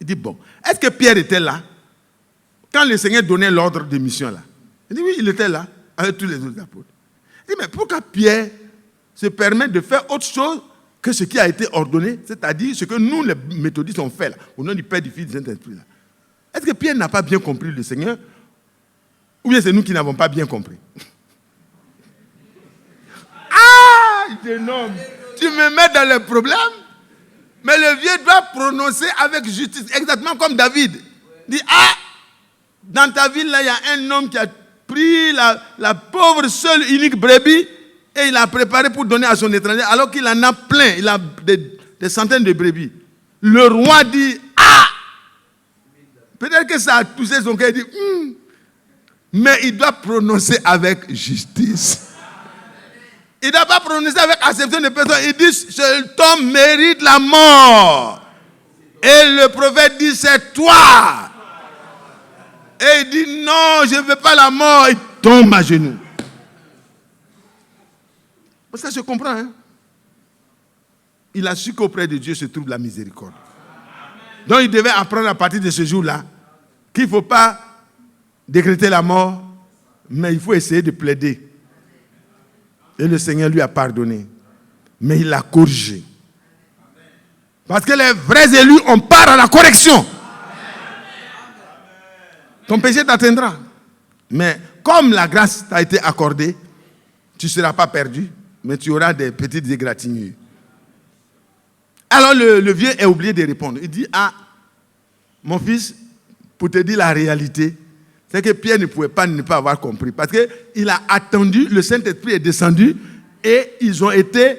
Il dit, bon, est-ce que Pierre était là quand le Seigneur donnait l'ordre de mission là? Il dit, oui, il était là, avec tous les autres apôtres. Il dit, mais pourquoi Pierre se permet de faire autre chose que ce qui a été ordonné, c'est-à-dire ce que nous, les méthodistes, on fait là, au nom du Père, du Fils et du Saint-Esprit là? Est-ce que Pierre n'a pas bien compris le Seigneur? Ou bien c'est nous qui n'avons pas bien compris? Ah, jeune homme, tu me mets dans les problèmes? Mais le vieux doit prononcer avec justice, exactement comme David. Il dit, ah, dans ta ville là, il y a un homme qui a pris la pauvre seule unique brebis et il a préparé pour donner à son étranger, alors qu'il en a plein, il a des centaines de brebis. Le roi dit, ah, peut-être que ça a touché son cœur, il dit, mais il doit prononcer avec justice. Il ne doit pas prononcer avec acceptation de personne. Il dit, cet homme mérite la mort. Et le prophète dit, c'est toi. Et il dit, non, je ne veux pas la mort. Il tombe à genoux. Ça se comprend, hein? Il a su qu'auprès de Dieu se trouve la miséricorde. Donc il devait apprendre à partir de ce jour-là qu'il ne faut pas décréter la mort, mais il faut essayer de plaider. Et le Seigneur lui a pardonné. Mais il l'a corrigé. Parce que les vrais élus, on part à la correction. Ton péché t'atteindra. Mais comme la grâce t'a été accordée, tu ne seras pas perdu, mais tu auras des petites égratignures. Alors le vieux a oublié de répondre. Il dit, ah, mon fils, pour te dire la réalité, c'est que Pierre ne pouvait pas ne pas avoir compris. Parce qu'il a attendu, le Saint-Esprit est descendu et ils ont été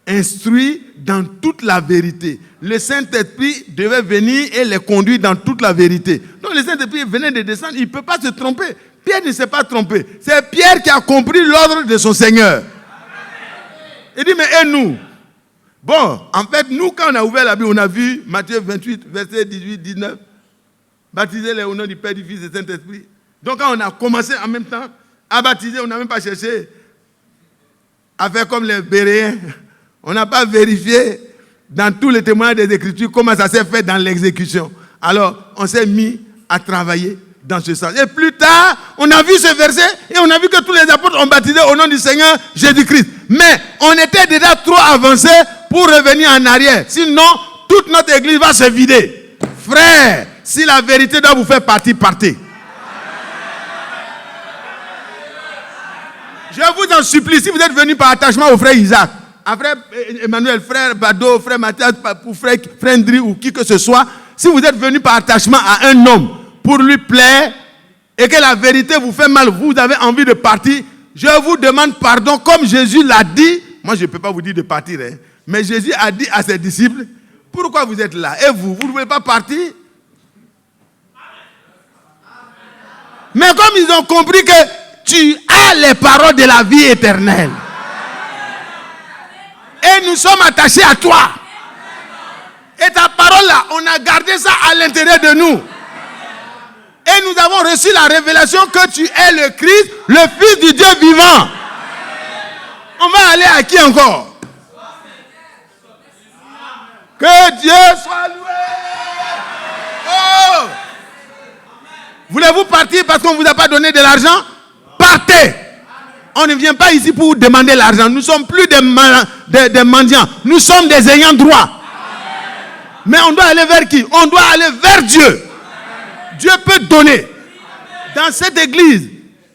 instruits dans toute la vérité. Le Saint-Esprit devait venir et les conduire dans toute la vérité. Donc le Saint-Esprit venait de descendre, il ne peut pas se tromper. Pierre ne s'est pas trompé. C'est Pierre qui a compris l'ordre de son Seigneur. Il dit, mais et nous? Bon, en fait, nous, quand on a ouvert la Bible, on a vu Matthieu 28, verset 18, 19. Baptisez-les au nom du Père, du Fils et du Saint-Esprit. Donc quand on a commencé en même temps à baptiser, on n'a même pas cherché à faire comme les Béréens. On n'a pas vérifié dans tous les témoignages des Écritures, comment ça s'est fait dans l'exécution. Alors, on s'est mis à travailler dans ce sens. Et plus tard, on a vu ce verset et on a vu que tous les apôtres ont baptisé au nom du Seigneur Jésus-Christ. Mais on était déjà trop avancé pour revenir en arrière. Sinon, toute notre église va se vider. Frère, si la vérité doit vous faire partie, partez. Je vous en supplie, si vous êtes venus par attachement au frère Isaac, à frère Emmanuel, frère Bado, frère Mathias, ou frère Ndri ou qui que ce soit, si vous êtes venus par attachement à un homme pour lui plaire et que la vérité vous fait mal, vous avez envie de partir, je vous demande pardon comme Jésus l'a dit. Moi, je ne peux pas vous dire de partir, hein, mais Jésus a dit à ses disciples, pourquoi vous êtes là? Et vous ne voulez pas partir? Mais comme ils ont compris que tu as les paroles de la vie éternelle, et nous sommes attachés à toi, et ta parole là, on a gardé ça à l'intérieur de nous. Et nous avons reçu la révélation que tu es le Christ, le Fils du Dieu vivant. On va aller à qui encore? Que Dieu soit loué. Oh! Voulez-vous partir parce qu'on ne vous a pas donné de l'argent? Partez. On ne vient pas ici pour demander l'argent. Nous ne sommes plus des mendiants. Nous sommes des ayants droit. Mais on doit aller vers qui? On doit aller vers Dieu. Dieu peut donner. Dans cette église,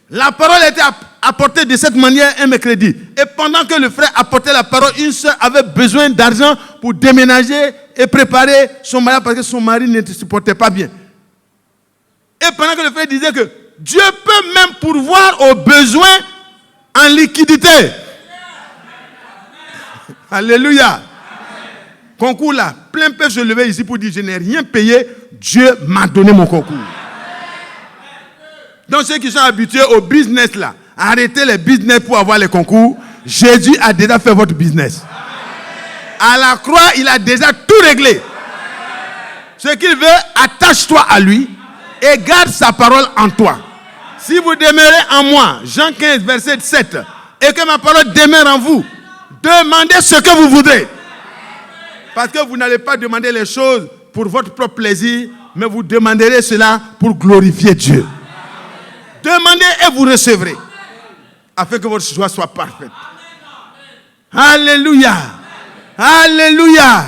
la parole était apportée de cette manière un mercredi. Et pendant que le frère apportait la parole, une soeur avait besoin d'argent pour déménager et préparer son mariage parce que son mari ne se portait pas bien. Et pendant que le frère disait que Dieu peut même pourvoir aux besoins en liquidité. Alléluia. Concours là, plein peuvent se lever ici pour dire je n'ai rien payé, Dieu m'a donné mon concours. Donc ceux qui sont habitués au business là, arrêtez les business pour avoir les concours. Jésus a déjà fait votre business. À la croix, il a déjà tout réglé. Ce qu'il veut, attache-toi à lui et garde sa parole en toi. Si vous demeurez en moi, Jean 15, verset 7, et que ma parole demeure en vous, demandez ce que vous voudrez. Parce que vous n'allez pas demander les choses pour votre propre plaisir, mais vous demanderez cela pour glorifier Dieu. Demandez et vous recevrez, afin que votre joie soit parfaite. Alléluia. Alléluia.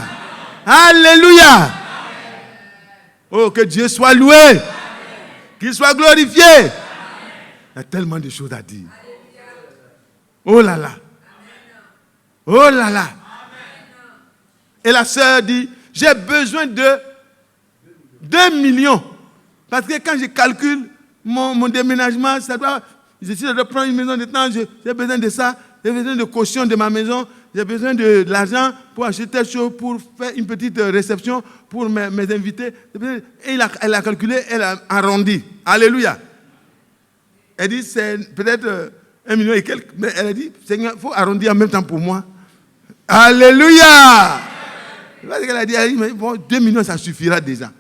Alléluia. Oh, que Dieu soit loué. Qu'il soit glorifié. Il y a tellement de choses à dire. Oh là là. Oh là là. Et la sœur dit, j'ai besoin de 2 millions. Parce que quand je calcule mon déménagement, je dois prendre une maison de temps, j'ai besoin de ça, j'ai besoin de caution de ma maison, j'ai besoin de l'argent pour acheter telle chose, pour faire une petite réception pour mes invités. Et elle a calculé, elle a arrondi. Alléluia. Elle dit, c'est peut-être 1 million et quelques, mais elle a dit, Seigneur, il faut arrondir en même temps pour moi. Alléluia. Parce qu'elle a dit, mais bon, 2 millions, ça suffira déjà.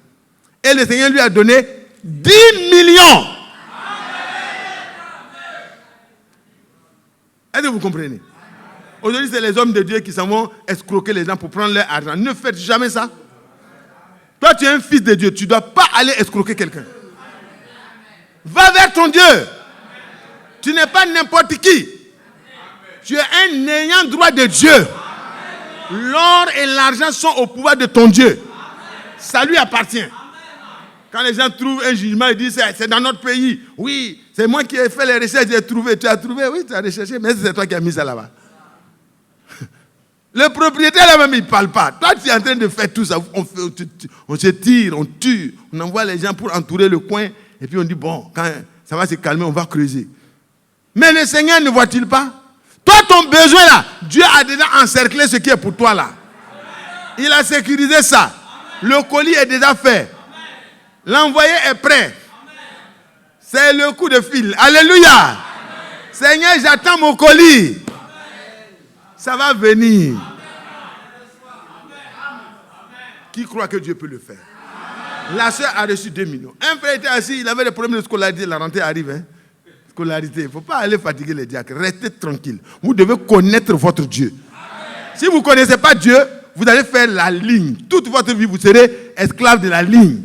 Et le Seigneur lui a donné 10 millions. Est-ce que vous comprenez? Aujourd'hui, c'est les hommes de Dieu qui s'en vont escroquer les gens pour prendre leur argent. Ne faites jamais ça. Toi, tu es un fils de Dieu. Tu ne dois pas aller escroquer quelqu'un. Va vers ton Dieu. Tu n'es pas n'importe qui. Tu es un ayant droit de Dieu. L'or et l'argent sont au pouvoir de ton Dieu. Ça lui appartient. Quand les gens trouvent un jugement, ils disent c'est dans notre pays. Oui, c'est moi qui ai fait les recherches, j'ai trouvé. Tu as trouvé, oui, tu as recherché, mais c'est toi qui as mis ça là-bas. Le propriétaire là-même, il ne parle pas. Toi, tu es en train de faire tout ça. On se tire, on tue, on envoie les gens pour entourer le coin. Et puis on dit, bon, quand ça va se calmer, on va creuser. Mais le Seigneur ne voit-il pas? Toi, ton besoin là, Dieu a déjà encerclé ce qui est pour toi là. Il a sécurisé ça. Le colis est déjà fait. L'envoyé est prêt. C'est le coup de fil. Alléluia. Seigneur, j'attends mon colis. Ça va venir. Qui croit que Dieu peut le faire? La sœur a reçu 2 millions. Un frère était assis, il avait des problèmes de scolarité. La rentrée arrive. Scolarité. Il ne faut pas aller fatiguer les diacres. Restez tranquille. Vous devez connaître votre Dieu. Si vous ne connaissez pas Dieu, vous allez faire la ligne. Toute votre vie, vous serez esclave de la ligne.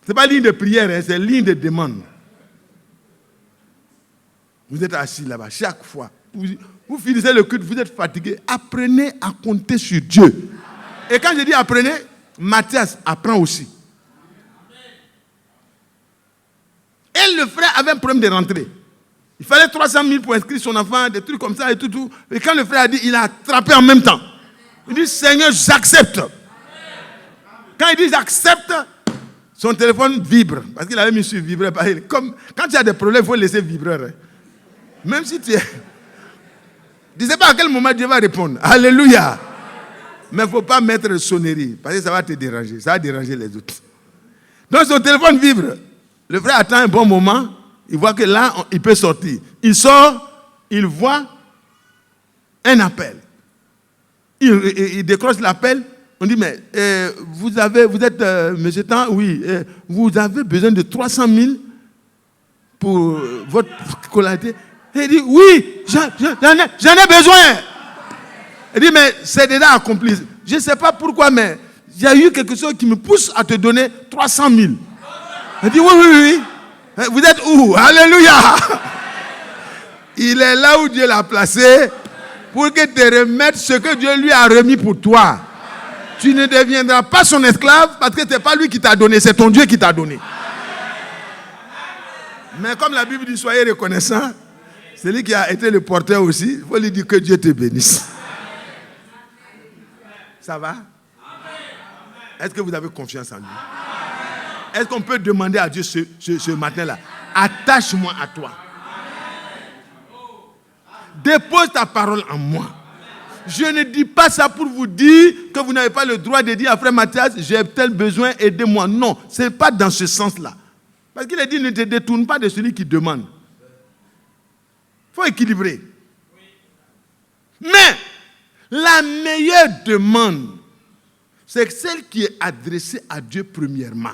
Ce n'est pas ligne de prière, hein, c'est ligne de demande. Vous êtes assis là-bas, chaque fois. Vous finissez le culte, vous êtes fatigué. Apprenez à compter sur Dieu. Et quand je dis apprenez, Mathias apprend aussi. Et le frère avait un problème de rentrée. Il fallait 300 000 pour inscrire son enfant, des trucs comme ça et tout. Et quand le frère a dit, il a attrapé en même temps. Il dit, Seigneur, j'accepte. Quand il dit j'accepte, son téléphone vibre. Parce qu'il avait mis sur vibrer. Comme quand tu as des problèmes, il faut laisser vibrer. Même si tu es... Tu ne sais pas à quel moment Dieu va répondre. Alléluia. Mais il ne faut pas mettre de sonnerie. Parce que ça va te déranger. Ça va déranger les autres. Donc son téléphone vibre. Le frère attend un bon moment. Il voit que là, il peut sortir. Il sort. Il voit un appel. Il décroche l'appel. On dit, mais vous êtes monsieur Tan, oui. Vous avez besoin de 300 000 pour votre scolarité. Et il dit, oui, j'en ai besoin. Il dit, mais c'est déjà accompli. Je ne sais pas pourquoi, mais il y a eu quelque chose qui me pousse à te donner 300 000. Il dit, oui. Vous êtes où? Alléluia. Il est là où Dieu l'a placé pour que te remette ce que Dieu lui a remis pour toi. Tu ne deviendras pas son esclave parce que ce n'est pas lui qui t'a donné, c'est ton Dieu qui t'a donné. Mais comme la Bible dit, soyez reconnaissants, celui qui a été le porteur aussi, il faut lui dire que Dieu te bénisse. Ça va? Est-ce que vous avez confiance en lui? Est-ce qu'on peut demander à Dieu ce matin-là, attache-moi à toi. Dépose ta parole en moi. Je ne dis pas ça pour vous dire que vous n'avez pas le droit de dire à frère Mathias, j'ai tel besoin, aidez-moi. Non, ce n'est pas dans ce sens-là. Parce qu'il a dit, ne te détourne pas de celui qui demande. Il faut équilibrer. Mais la meilleure demande, c'est celle qui est adressée à Dieu premièrement.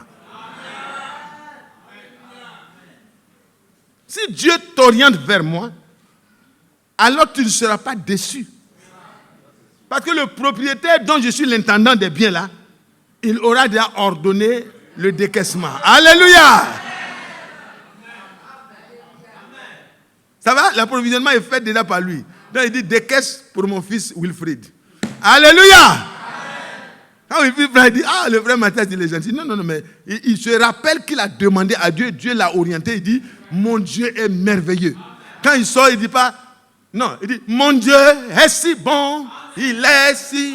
Si Dieu t'oriente vers moi, alors tu ne seras pas déçu. Parce que le propriétaire dont je suis l'intendant des biens là, il aura déjà ordonné le décaissement. Alléluia! Ça va? L'approvisionnement est fait déjà par lui. Donc il dit décaisse pour mon fils Wilfried. Alléluia! Quand Wilfried dit, le frère Mathias, il est gentil. Non, mais il se rappelle qu'il a demandé à Dieu, Dieu l'a orienté, il dit, mon Dieu est merveilleux. Quand il sort, il ne dit pas, non, il dit, mon Dieu est si bon, il est si...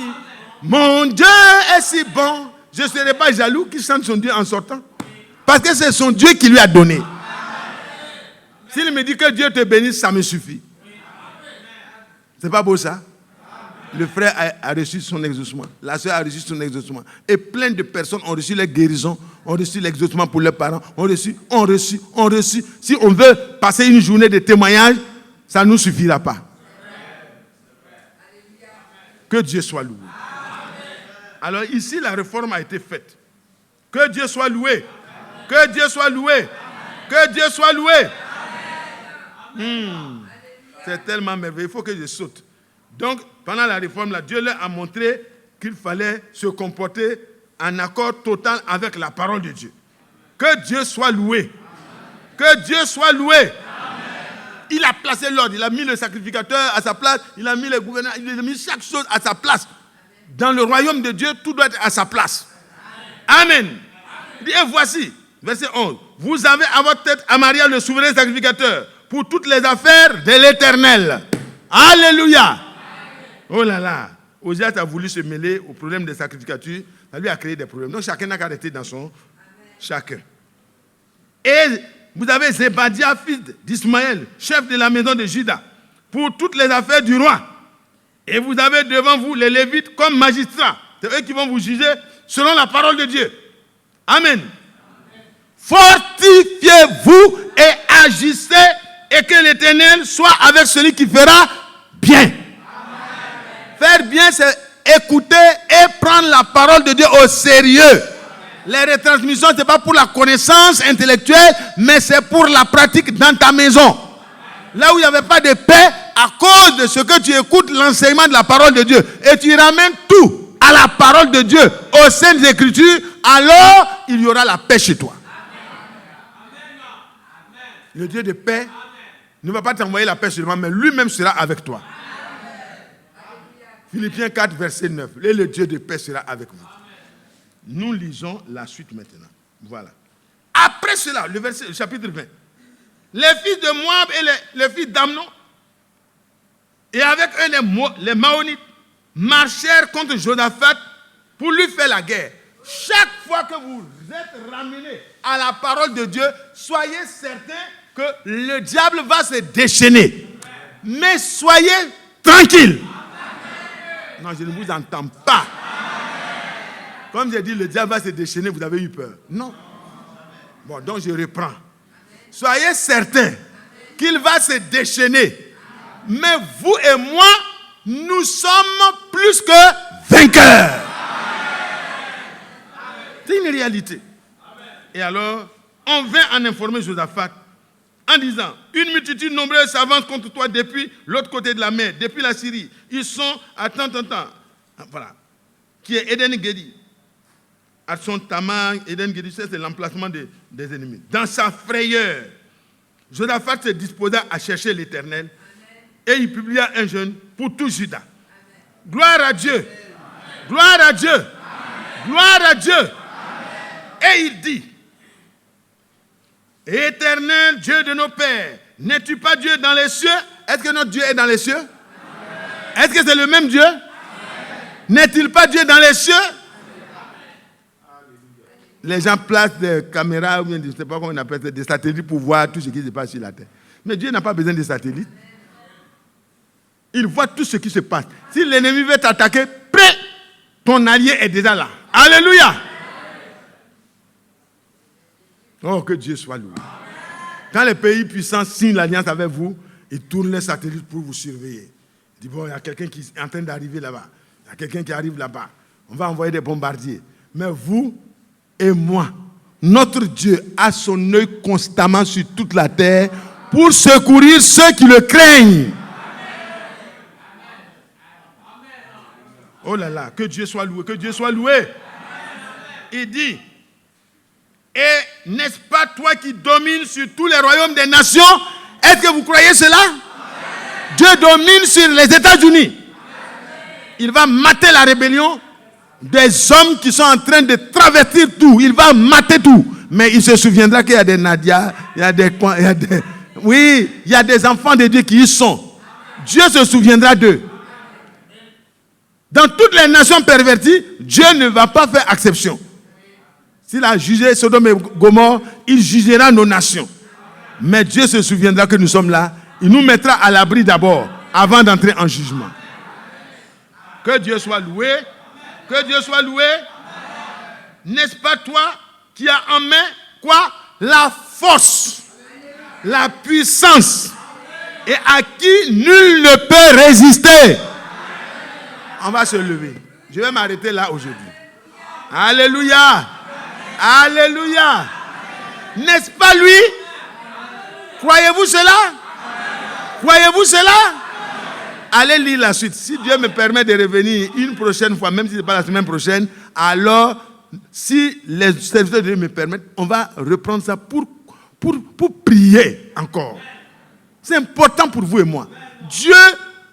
Mon Dieu est si bon. Je ne serai pas jaloux qu'il chante son Dieu en sortant. Parce que c'est son Dieu qui lui a donné. S'il me dit que Dieu te bénisse, ça me suffit. C'est pas beau ça? Le frère a reçu son exaucement. La soeur a reçu son exaucement. Et plein de personnes ont reçu la guérison, ont reçu l'exaucement pour leurs parents, ont reçu. Si on veut passer une journée de témoignage, ça ne nous suffira pas. Que Dieu soit loué. Alors ici, la réforme a été faite. Que Dieu soit loué. Que Dieu soit loué. Que Dieu soit loué. C'est tellement merveilleux. Il faut que je saute. Donc, pendant la réforme, là, Dieu leur a montré qu'il fallait se comporter en accord total avec la parole de Dieu. Que Dieu soit loué. Que Dieu soit loué. Il a placé l'ordre. Il a mis le sacrificateur à sa place. Il a mis le gouverneur. Il a mis chaque chose à sa place. Dans le royaume de Dieu, tout doit être à sa place. Amen. Il dit, et voici, verset 11. Vous avez à votre tête Amaria, le souverain sacrificateur, pour toutes les affaires de l'Éternel. Alléluia. Oh là là. Ozias a voulu se mêler au problème des sacrificatures. Ça lui a créé des problèmes. Donc chacun n'a qu'à rester dans son chacun. Et vous avez Zébadia, fils d'Ismaël, chef de la maison de Juda, pour toutes les affaires du roi. Et vous avez devant vous les Lévites comme magistrats. C'est eux qui vont vous juger selon la parole de Dieu. Amen. Fortifiez-vous et agissez, et que l'Éternel soit avec celui qui fera bien. Amen. Faire bien, c'est écouter et prendre la parole de Dieu au sérieux. Les retransmissions, ce n'est pas pour la connaissance intellectuelle, mais c'est pour la pratique dans ta maison. Là où il n'y avait pas de paix, à cause de ce que tu écoutes, l'enseignement de la parole de Dieu. Et tu ramènes tout. à la parole de Dieu, aux saintes écritures, alors il y aura la paix chez toi. Le Dieu de paix ne va pas t'envoyer la paix seulement, mais lui-même sera avec toi. Philippiens 4, verset 9. Et le Dieu de paix sera avec vous. Nous lisons la suite maintenant. Voilà. Après cela, le chapitre 20. Les fils de Moab et les fils d'Amnon, et avec eux les Maonites, marchèrent contre Josaphat pour lui faire la guerre. Chaque fois que vous êtes ramenés à la parole de Dieu, soyez certains que le diable va se déchaîner. Mais soyez tranquilles. Non, je ne vous entends pas. Comme j'ai dit, le diable va se déchaîner, vous avez eu peur. Non. Bon, donc je reprends. Soyez certains qu'il va se déchaîner. Mais vous et moi, nous sommes plus que vainqueurs. C'est une réalité. Et alors, on vint en informer Josaphat en disant, une multitude nombreuse s'avance contre toi depuis l'autre côté de la mer, depuis la Syrie. Ils sont à tant. Voilà. Qui est Eden-Gedi. Atson Tamar, Eden-Gedi, c'est l'emplacement des ennemis. Dans sa frayeur, Josaphat se disposa à chercher l'Éternel et il publia un jeûne pour tout Juda. Gloire à Dieu. Gloire à Dieu. Gloire à Dieu. Et il dit, Éternel Dieu de nos pères, n'es-tu pas Dieu dans les cieux? Est-ce que notre Dieu est dans les cieux? Est-ce que c'est le même Dieu? N'est-il pas Dieu dans les cieux? Les gens placent des caméras, ou bien, je ne sais pas comment on appelle ça, des satellites pour voir tout ce qui se passe sur la terre. Mais Dieu n'a pas besoin de satellites. Il voit tout ce qui se passe. Si l'ennemi veut t'attaquer, ton allié est déjà là. Alléluia! Oh, que Dieu soit loué. Quand les pays puissants signent l'alliance avec vous, ils tournent les satellites pour vous surveiller. Ils disent, bon, il y a quelqu'un qui est en train d'arriver là-bas. Il y a quelqu'un qui arrive là-bas. On va envoyer des bombardiers. Mais vous et moi, notre Dieu a son œil constamment sur toute la terre pour secourir ceux qui le craignent. Oh là là, que Dieu soit loué, que Dieu soit loué. Il dit, et n'est-ce pas toi qui domines sur tous les royaumes des nations? Est-ce que vous croyez cela? Dieu domine sur les États-Unis. Il va mater la rébellion des hommes qui sont en train de traverser tout. Il va mater tout. Mais il se souviendra qu'il y a des Nadia, il y a des enfants de Dieu qui y sont. Dieu se souviendra d'eux. Dans toutes les nations perverties, Dieu ne va pas faire exception. S'il a jugé Sodome et Gomorrhe, il jugera nos nations. Mais Dieu se souviendra que nous sommes là. Il nous mettra à l'abri d'abord, avant d'entrer en jugement. Que Dieu soit loué. Que Dieu soit loué. N'est-ce pas toi qui as en main quoi? La force, la puissance, et à qui nul ne peut résister. On va se lever. Je vais m'arrêter là aujourd'hui. Alléluia. Alléluia. N'est-ce pas lui? Croyez-vous cela? Croyez-vous cela? Allez lire la suite. Si Dieu me permet de revenir une prochaine fois, même si ce n'est pas la semaine prochaine, alors, si les serviteurs de Dieu me permettent, on va reprendre ça pour prier encore. C'est important pour vous et moi. Dieu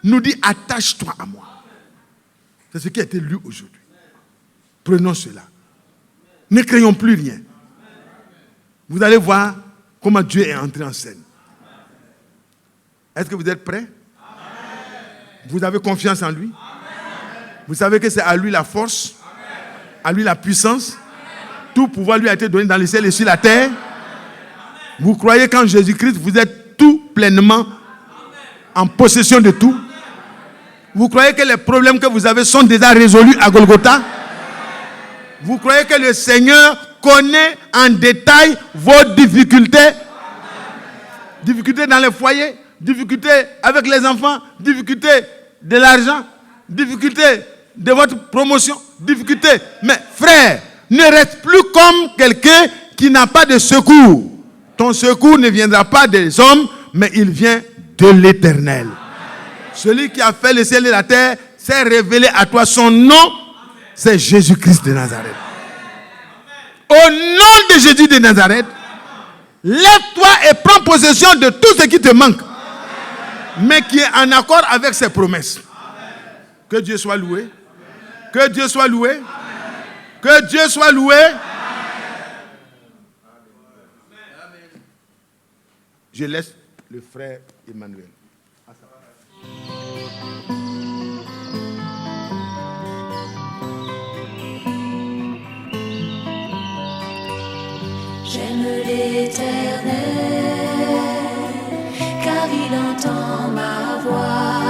nous dit, attache-toi à moi. C'est ce qui a été lu aujourd'hui. Prenons cela. Ne craignons plus rien. Vous allez voir comment Dieu est entré en scène. Est-ce que vous êtes prêts? Vous avez confiance en lui? Vous savez que c'est à lui la force, à lui la puissance. Tout pouvoir lui a été donné dans les ciels et sur la terre. Vous croyez qu'en Jésus-Christ, vous êtes tout pleinement en possession de tout? Vous croyez que les problèmes que vous avez sont déjà résolus à Golgotha? Vous croyez que le Seigneur connaît en détail vos difficultés? Difficultés dans les foyers, difficultés avec les enfants, difficultés de l'argent, difficultés de votre promotion, difficultés. Mais frère, ne reste plus comme quelqu'un qui n'a pas de secours. Ton secours ne viendra pas des hommes, mais il vient de l'Éternel. Celui qui a fait le ciel et la terre s'est révélé à toi. Son nom c'est Jésus-Christ de Nazareth. Au nom de Jésus de Nazareth, lève-toi et prends possession de tout ce qui te manque, mais qui est en accord avec ses promesses. Que Dieu soit loué. Que Dieu soit loué. Que Dieu soit loué. Je laisse le frère Emmanuel. J'aime l'Éternel, car il entend ma voix.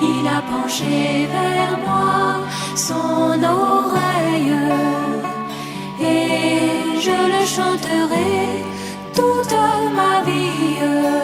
Il a penché vers moi son oreille, et je le chanterai toute ma vie.